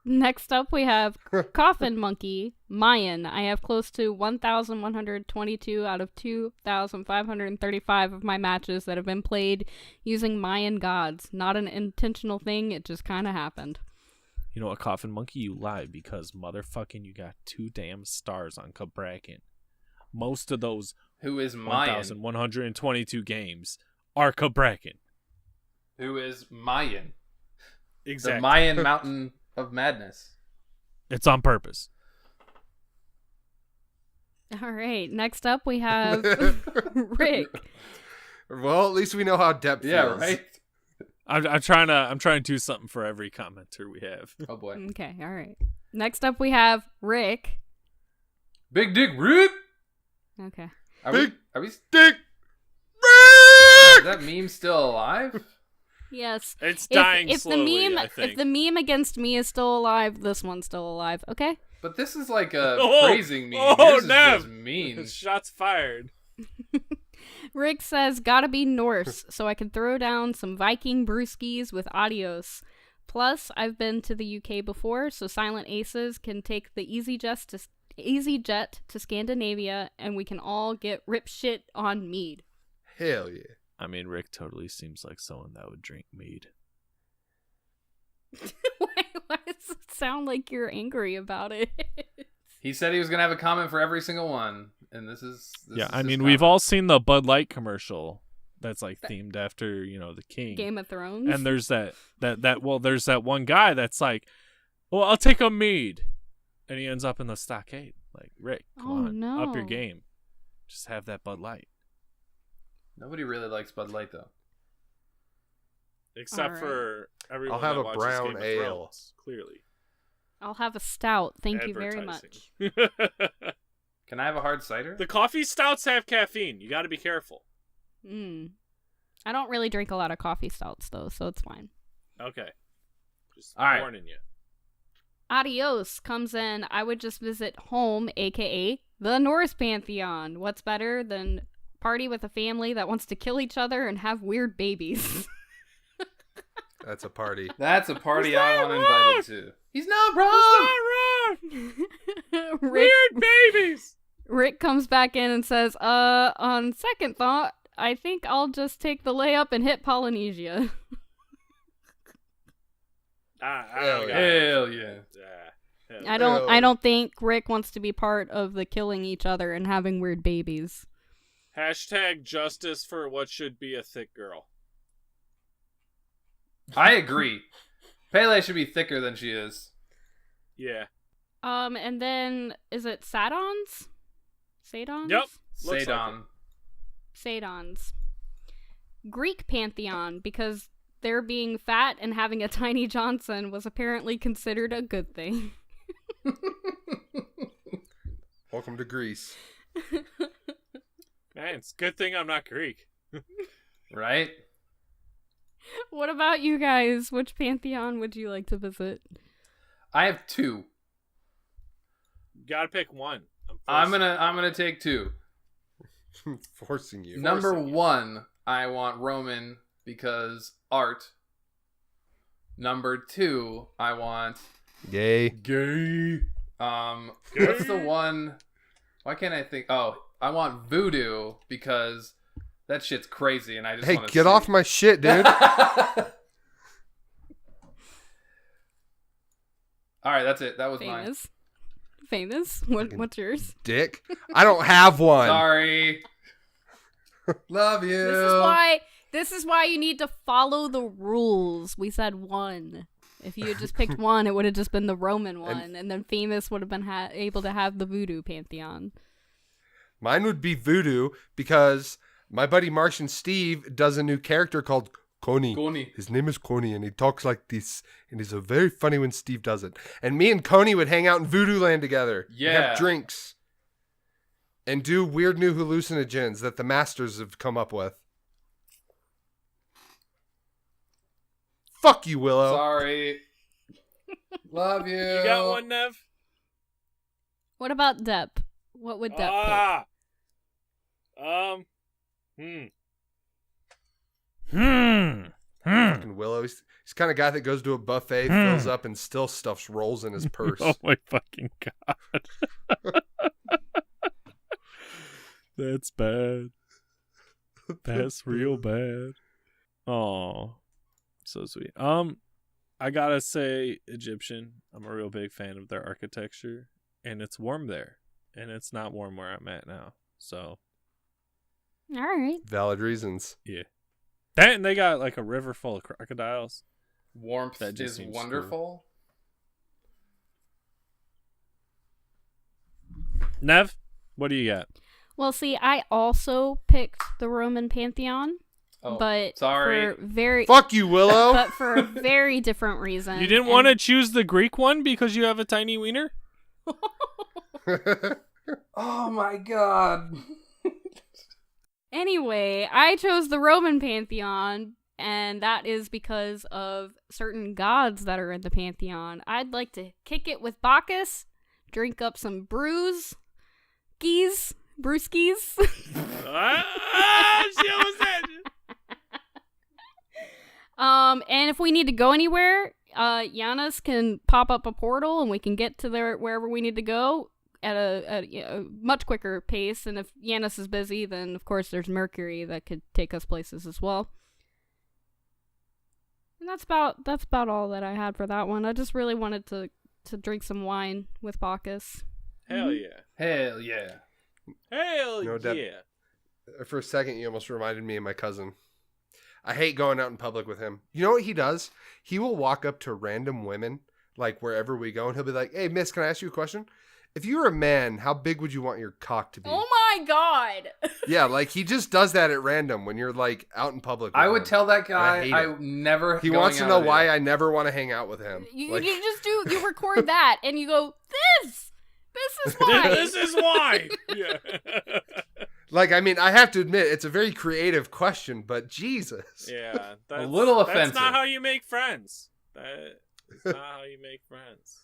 Next up, we have Coffin Monkey Mayan. I have close to 1,122 out of 2,535 of my matches that have been played using Mayan gods. Not an intentional thing, it just kind of happened.
You know what, Coffin Monkey, you lied because motherfucking you got 2 damn stars on Cabrakan. Most of those
Who is Mayan?
1,122 games are Cabrakan.
Who is Mayan?
Exactly.
The Mayan Mountain of Madness.
It's on purpose.
All right, next up, we have Rick.
Well, at least we know how Dep feels.
Yeah, right?
I'm trying to do something for every commenter we have.
Oh boy.
Okay, all right. Next up, we have Rick.
Big Dick Rick!
Okay.
Are
Big
we
Dick.
is that meme still alive?
Yes.
It's dying
if
slowly,
the meme,
I think.
if the meme against me is still alive, this one's still alive. Okay.
But this is like a
Oh,
praising meme.
oh,
Yours is
Nev.
just mean.
Shots fired.
Rick says, "Gotta be Norse, so I can throw down some Viking brewskis with adios. Plus, I've been to the UK before, so Silent Aces can take the EasyJet to Scandinavia, and we can all get rip shit on mead."
Hell yeah.
I mean, Rick totally seems like someone that would drink mead.
Why does it sound like you're angry about it?
He said he was gonna have a comment for every single one, and this is
Yeah,
is
I
his
mean,
comment.
we've all seen the Bud Light commercial that's like themed after, the king.
Game of Thrones.
And there's that one guy that's like, Well, I'll take a mead. And he ends up in the stockade. Like, Rick, come on,
no.
up your game. Just have that Bud Light.
Nobody really likes Bud Light, though.
Except for everyone
I'll have
that
a
watches
brown
Game of
ale.
Thrones, clearly.
I'll have a stout. Thank you very much.
Can I have a hard cider?
The coffee stouts have caffeine. You got to be careful.
I don't really drink a lot of coffee stouts, though, so it's fine.
Okay. Just
All right.
warning you.
Adios comes in. I would just visit home, aka the Norse Pantheon. What's better than party with a family that wants to kill each other and have weird babies?
That's a party.
That's a party I want invited to. He's not wrong!
Weird babies!
Rick comes back in and says, on second thought, I think I'll just take the layup and hit Polynesia.
Hell yeah.
I don't think Rick wants to be part of the killing each other and having weird babies.
Hashtag justice for what should be a thick girl.
I agree. Pele should be thicker than she is.
Yeah.
And then, is it Sadons? Sadons?
Yep. Looks
Sadon.
Sadons. Greek pantheon, because their being fat and having a tiny Johnson was apparently considered a good thing.
Welcome to Greece.
Man, it's a good thing I'm not Greek.
Right?
What about you guys? Which pantheon would you like to visit?
I have two.
You gotta pick one.
I'm gonna take two.
Forcing you.
Number one, I want Roman because art. Number two, I want
Gay.
what's the one? Why can't I think? Oh, I want voodoo because that shit's crazy, and I just
Hey,
want to
get off my shit, dude.
All right, that's it. That was mine.
Famous? What's yours?
Dick. I don't have one.
Sorry. Love you.
This is why you need to follow the rules. We said one. If you had just picked one, it would have just been the Roman one, and then Famous would have been able to have the voodoo pantheon.
Mine would be voodoo because my buddy Martian Steve does a new character called Coney. His name is Coney, and he talks like this, and it's a very funny when Steve does it. And me and Coney would hang out in Voodoo Land together.
Yeah.
And have drinks. And do weird new hallucinogens that the masters have come up with. Fuck you, Willow.
Sorry. Love you.
You got one, Nev?
What about Dep? What would Dep pick?
Fucking Willow. He's the kind of guy that goes to a buffet, fills up, and still stuffs rolls in his purse.
Oh my fucking god. That's bad. That's real bad. Oh, so sweet. I gotta say Egyptian. I'm a real big fan of their architecture, and it's warm there, and it's not warm where I'm at now. So,
All right.
Valid reasons.
yeah. That, and they got like a river full of crocodiles.
Warmth
That just
is
seems
wonderful.
Nev, what do you got?
Well, see, I also picked the Roman pantheon,
Oh,
but
sorry.
for very
Fuck you, Willow.
but for a very different reason.
You didn't want to choose the Greek one because you have a tiny wiener?
Oh my god.
Anyway, I chose the Roman pantheon, and that is because of certain gods that are in the pantheon. I'd like to kick it with Bacchus, drink up some brewskis.
She almost said.
And if we need to go anywhere, Giannis can pop up a portal and we can get to wherever we need to go at a much quicker pace. And if Giannis is busy, then of course there's Mercury that could take us places as well. And that's about all that I had for that one. I just really wanted to drink some wine with Bacchus.
Hell yeah.
Hell yeah.
Hell
No, Dep,
yeah.
For a second, you almost reminded me of my cousin. I hate going out in public with him. You know what he does? He will walk up to random women like wherever we go, and he'll be like, "Hey, miss, can I ask you a question? If you were a man, how big would you want your cock to be?"
Oh my god.
Yeah, like he just does that at random when you're like out in public.
I
with
would
him.
tell that
And I
guy
hate
I
it.
never.
He
going
wants to
out
know
of
why
here.
I never want to hang out with him.
You
Like,
you record that and you go, this is why.
This is why. Yeah.
like, I mean, I have to admit, it's a very creative question, but Jesus.
Yeah. That's,
little
That's
offensive.
not how you make friends. That's not how you make friends.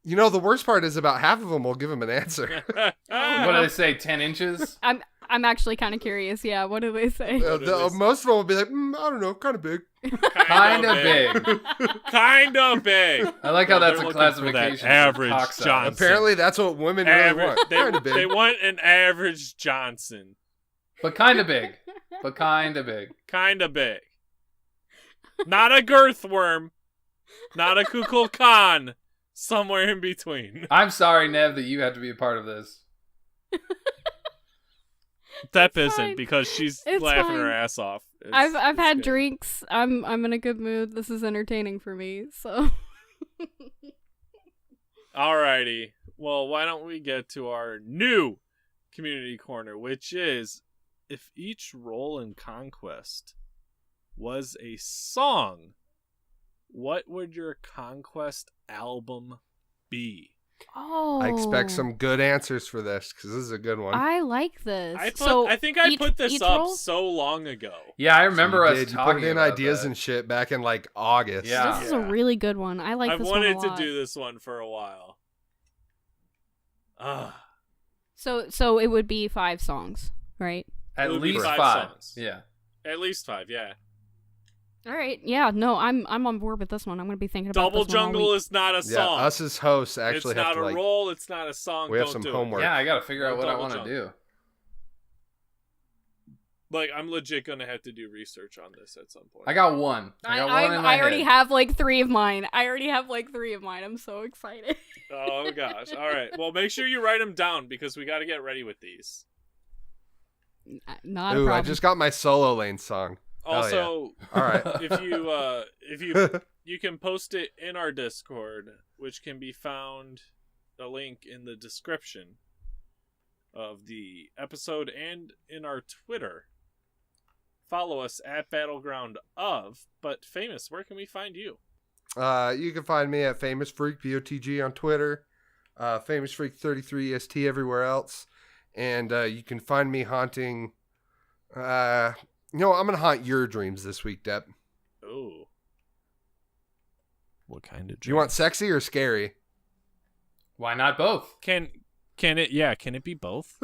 You know, the worst part is about half of them will give him an answer.
What do they say? 10 inches?
I'm actually kind of curious. Yeah, what do they say?
Most of them will be like, I don't know, kind of big.
Kind of big.
Kind of big.
I like how that's
They're
a
looking for that
classification. for
average
cock size.
Johnson.
Apparently, that's what women really want. Kind of
They
big.
want an average Johnson.
But kind of big. But kind of big.
Kind of big. Not a girth worm. Not a kukulkan. Somewhere in between.
I'm sorry, Nev, that you have to be a part of this.
Dep
It's
isn't
fine.
because she's
It's
laughing
fine.
her ass off.
I've
It's
had
good.
drinks. I'm in a good mood. This is entertaining for me. So
Alrighty. Well, why don't we get to our new community corner, which is if each role in Conquest was a song, what would your Conquest album be?
oh,
I expect some good answers for this because this is a good one.
I like this.
I think
each-
I put this
each
up
role?
so long ago.
Yeah, I remember
You
us
did. You
talking
put in
about
ideas
that.
and shit back in like August.
Yeah.
This is a really good one. I like
I've
this
wanted
one a
to
lot.
do this one for a while.
So it would be 5 songs, right?
At
It would be
least
5
5.
songs.
Yeah.
At least 5, yeah.
All right. Yeah. No, I'm on board with this one. I'm gonna be thinking about
Double
this one all
Jungle
week.
is not a
Yeah,
song.
us as hosts actually
it's
have
not
to
a
like.
role. It's not a song.
We have
Don't
some
do it.
homework.
Yeah, I gotta figure out what I
Double
want to
jump.
do.
Like, I'm legit gonna have to do research on this at some point.
I got one. I got one in my
I already
head.
have like 3 of mine. I'm so excited.
Oh gosh! All right. Well, make sure you write them down because we got to get ready with these.
Not a
Ooh,
problem.
I just got my solo lane song. Hell
Also,
All right.
if you can post it in our Discord, which can be found a link in the description of the episode and in our Twitter. Follow us at Battleground of. But Famous, where can we find you?
You can find me at Famous Freak BOTG on Twitter, Famous Freak 33 ST everywhere else, and you can find me haunting. I'm gonna haunt your dreams this week, Dep.
Oh, what kind of?
Do you want sexy or scary?
Why not both?
Can it? Yeah, can it be both?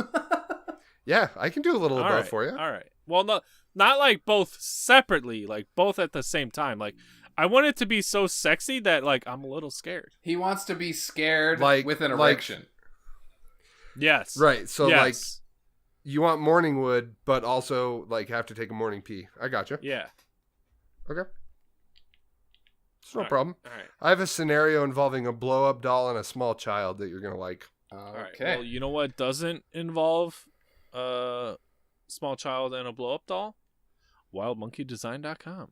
Yeah, I can do a little of
All
both
right,
for you.
All right. Well, not like both separately, like both at the same time. Like, I want it to be so sexy that like I'm a little scared.
He wants to be scared
Like-
with an
like-
erection.
Yes.
Right. So
Yes.
like, you want morning wood, but also like have to take a morning pee. I gotcha.
Yeah.
Okay. It's no
All right.
problem.
All right.
I have a scenario involving a blow up doll and a small child that you're gonna like.
All right.
Okay.
Well, you know what doesn't involve small child and a blow up doll? WildMonkeyDesign.com.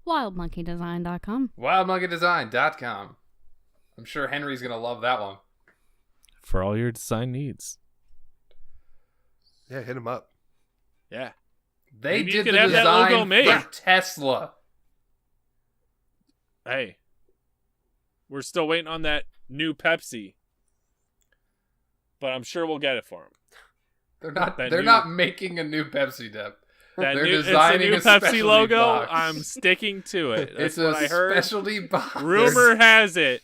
WildMonkeyDesign.com.
WildMonkeyDesign.com. I'm sure Henry's gonna love that one.
For all your design needs.
Yeah, hit him up.
Yeah.
They
Maybe you
did
could
the
have that logo
design
made.
for Tesla.
Hey. We're still waiting on that new Pepsi. But I'm sure we'll get it for him.
They're not.
That
They're
new-
not making a new Pepsi, Dep.
That
They're
new,
designing
it's a new Pepsi
specialty
logo.
box.
I'm sticking to it. That's
It's a
what I heard.
specialty box.
Rumor has it.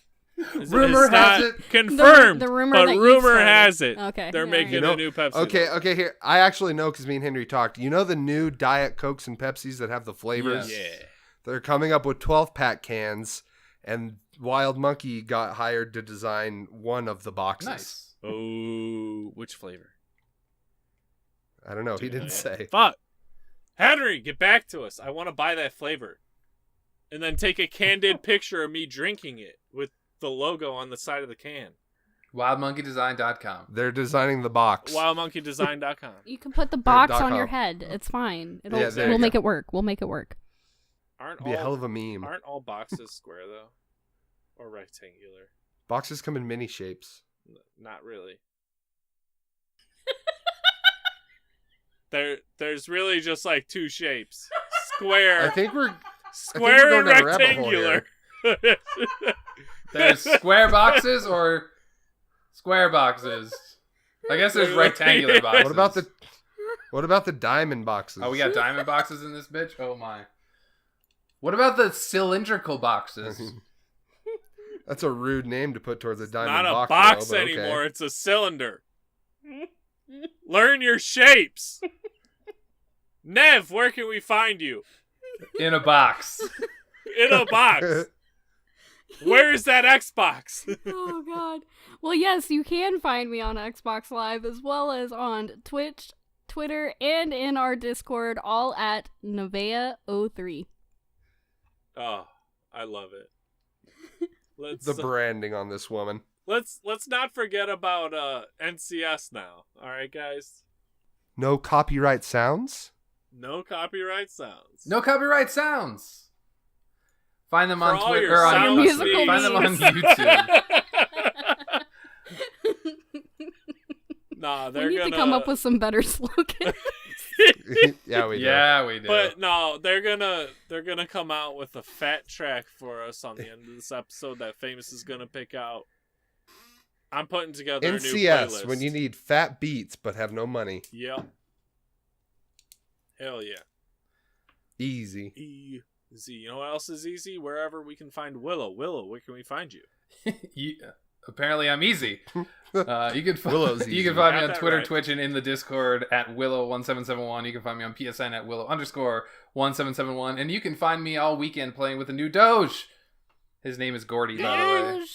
Rumor
It's
has
not
it.
confirmed.
The rumor
but
that you
rumor
started.
has it.
Okay,
They're
yeah,
making
You know-
a new Pepsi.
Okay,
logo.
okay. Here, I actually know because me and Henry talked. You know the new Diet Cokes and Pepsis that have the flavors.
Yes.
Yeah.
They're coming up with 12-pack cans, and Wild Monkey got hired to design one of the boxes.
Nice.
Oh, which flavor?
I don't know. He didn't say.
Fuck. Henry, get back to us. I want to buy that flavor. And then take a candid picture of me drinking it with the logo on the side of the can.
WildMonkeyDesign.com.
They're designing the box.
WildMonkeyDesign.com.
You can put the box
.com.
on your head. It's fine.
Yeah, there you
We'll
go.
make it work. We'll make it work.
Aren't
It'd be a hell
all,
of a meme.
aren't all boxes square though? or rectangular.
Boxes come in many shapes.
Not really. There's really just like two shapes. Square.
I think we're
Square and
going down a rabbit hole
rectangular.
There's square boxes or square boxes. I guess there's rectangular boxes.
What about the diamond boxes?
Oh, we got diamond boxes in this bitch? Oh my. What about the cylindrical boxes?
That's a rude name to put towards a diamond
Not a
box.
box
though, but okay.
anymore. It's a cylinder. Learn your shapes. Nev, where can we find you?
In a box.
In a box. Where is that Xbox?
Oh god. Well, yes, you can find me on Xbox Live as well as on Twitch, Twitter, and in our Discord, all at Nevea03.
Oh, I love it.
The branding on this woman.
Let's not forget about NCS now. All right, guys.
No copyright sounds?
No copyright sounds.
No copyright sounds. Find them on
For all
Twitter
your
or on
sound
musical
Find them on
needs.
YouTube.
Nah,
We
they're
need
gonna
to come up with some better slogans.
Yeah, we do.
Yeah, we do.
But no, they're gonna come out with a fat track for us on the end of this episode that Famous is gonna pick out. I'm putting together a new
NCS,
playlist.
when you need fat beats but have no money.
Yep. Hell yeah.
Easy.
Easy. You know what else is easy? Wherever we can find Willow. Willow, where can we find you?
Apparently, I'm easy. You can
Willow's
you
easy.
can find me
Got
on
that
Twitter,
right.
Twitch, and in the Discord at Willow1771. You can find me on PSN at Willow_1771, and you can find me all weekend playing with a new Doge. His name is Gordy, by the way.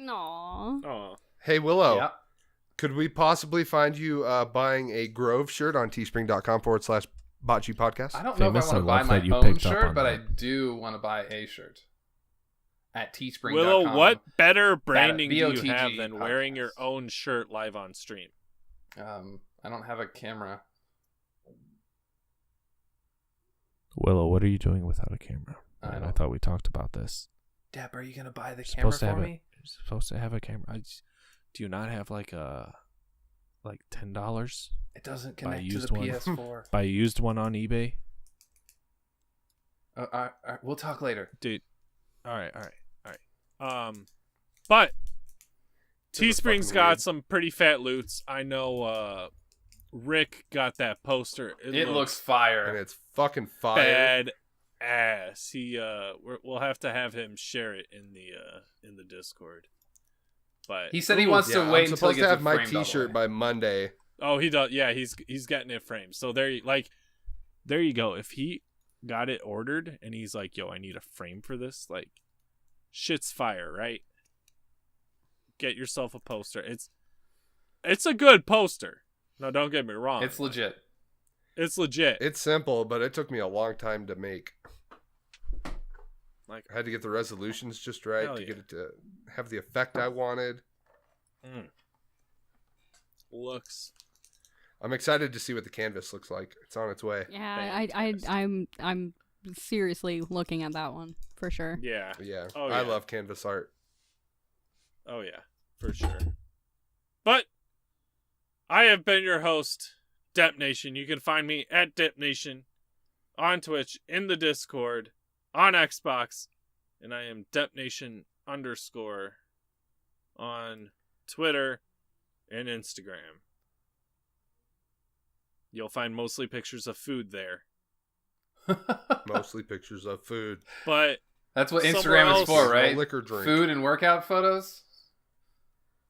Aww.
Oh.
Hey, Willow.
Yeah.
Could we possibly find you buying a Grove shirt on teespring.com/BOTG podcast?
I don't know
Famous,
if I want to
I
buy
love
my
that you
own
picked up
shirt,
on
but I
that.
do want to buy a shirt at teespring.com.
Willow, what better branding do you
BOTG
have than wearing
podcast.
your own shirt live on stream?
I don't have a camera.
Willow, what are you doing without a camera?
I
Man, I
don't-
thought we talked about this.
Dep, are you going to buy the
You're
camera
supposed to
for
have
me?
You're supposed to have a camera. Do you not have like $10?
It doesn't
Buy a
connect to the
used one.
PS4.
Buy a used one on eBay,
We'll talk later.
Dude. All right. But
This is
Teespring's
fucking
got
weird.
some pretty fat loots. I know Rick got that poster.
It looks
And
fire.
it's fucking fire.
bad ass. We'll have to have him share it in the Discord. But
He said he wants
Yeah,
to wait
I'm
until he
supposed
gets
to have
it
my
framed all the
T-shirt
way.
by Monday.
oh, he does. Yeah, he's getting it framed. So there you go. If he got it ordered and he's like, "Yo, I need a frame for this," like, shit's fire, right? Get yourself a poster. It's a good poster. No, don't get me wrong.
It's legit.
It's legit.
It's simple, but it took me a long time to make.
Like,
I had to get the resolutions just right
Hell
to
yeah.
get it to have the effect I wanted.
looks.
I'm excited to see what the canvas looks like. It's on its way.
Yeah,
Fantastic.
I'm seriously looking at that one for sure.
Yeah.
Yeah,
Oh,
I
yeah.
love canvas art.
Oh yeah, for sure. But I have been your host, Dep Nation. You can find me at Dep Nation on Twitch, in the Discord, on Xbox, and I am Dep Nation _ on Twitter and Instagram. You'll find mostly pictures of food there,
Mostly pictures of food.
but
That's what
Somewhere
Instagram is
else.
for,
No
right?
liquor drink.
Food and workout photos?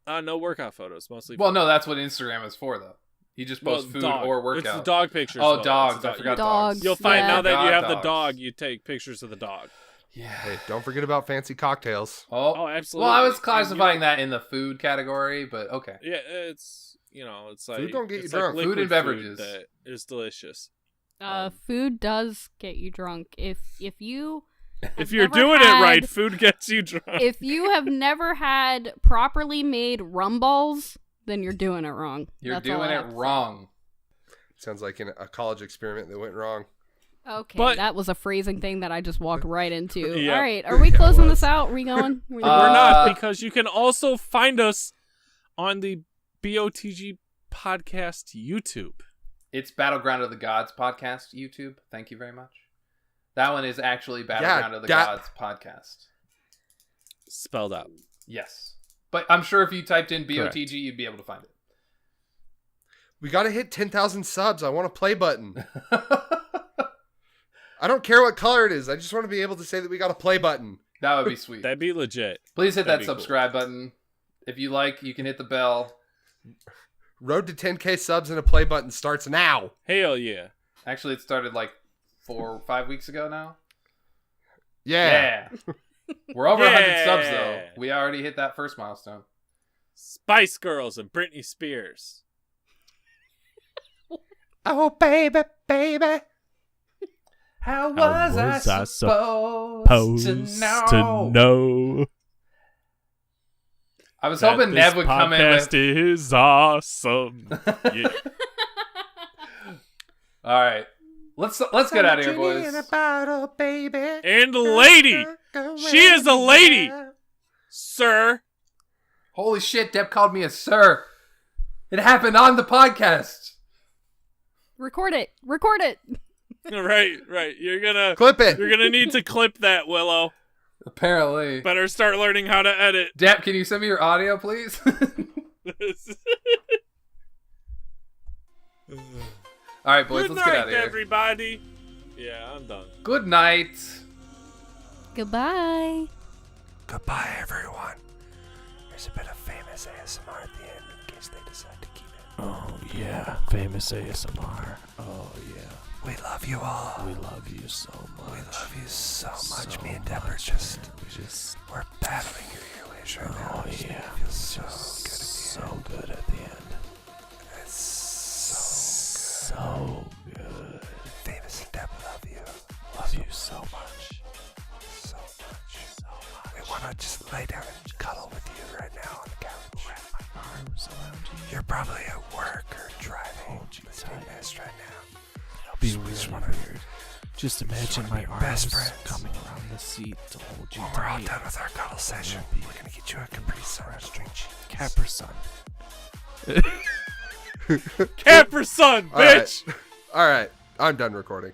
no workout photos. Mostly.
Well, no, that's what Instagram is for, though. You just post food
dog.
or workout.
It's the dog pictures.
Oh,
though.
dogs.
It's the
I forgot
Dogs.
dogs.
You'll find
Yeah.
now that you
God
have the
dogs.
dog, you take pictures of the dog.
Yeah.
Hey, don't forget about fancy cocktails.
Oh, absolutely.
Well, I was
And
classifying
you-
that in the food category, but okay.
Yeah, it's it's like
Food don't get you
it's
drunk.
Like
Food and
liquid
beverages.
that is delicious.
Food does get you drunk. If you
If
have
you're
never
doing it right,
had-
food gets you drunk.
if you have never had properly made rum balls, then you're doing it wrong.
You're
That's all
doing
I
it
have to say.
wrong.
Sounds like a college experiment that went wrong.
Okay,
But-
that was a phrasing thing that I just walked right into.
Yep.
All right, are we closing this out? Are we going?
We're not, because you can also find us on the BOTG podcast YouTube.
It's Battleground of the Gods podcast, YouTube. Thank you very much. That one is actually Battleground of the Gods podcast.
Spelled out.
Yes. But I'm sure if you typed in BOTG,
Correct.
you'd be able to find it.
We got to hit 10,000 subs. I want a play button. I don't care what color it is. I just want to be able to say that we got a play button.
That would be sweet.
That'd be legit.
Please hit
That'd
that
be cool.
subscribe button. If you like, you can hit the bell.
Road to 10K subs and a play button starts now.
Hell yeah.
Actually, it started like 4 or 5 weeks ago now.
Yeah.
We're over 100
Yeah.
subs, though. We already hit that first milestone.
Spice Girls and Britney Spears.
Oh, baby, baby.
How
was I
supposed to know? I was hoping Nev would come in with...
Podcast is awesome. Yeah.
All right. Let's get out of here, boys.
And the lady. She is a lady, sir.
Holy shit, Dep called me a sir. It happened on the podcast.
Record it. Record it.
Right. You're gonna
Clip it.
You're gonna need to clip that, Willow.
Apparently.
Better start learning how to edit.
Dep, can you send me your audio, please? All right, boys,
Good
let's get out
night,
of here.
everybody. Yeah, I'm done.
Good night.
Goodbye.
Goodbye, everyone. There's a bit of famous ASMR at the end in case they decide to keep it. Oh, yeah. Famous ASMR. Oh, yeah. We love you all. We love you so much. We love you so much. Me and Dep are we're battling your earwaves right now. Oh, yeah. It feels so good at the end. It's so good. Famous and Dep love you. Love you so much. So much. We want to just lay down and cuddle with you right now on the couch. Wrap my arms around you. You're probably at work or driving. Let's be missed right now. It'll be really weird. Just imagine my arms coming around the seat to hold you tight. When we're all done with our cuddle session, we're gonna get you a Capri Sun. Capri Sun.
Capri Sun, bitch.
All right. I'm done recording.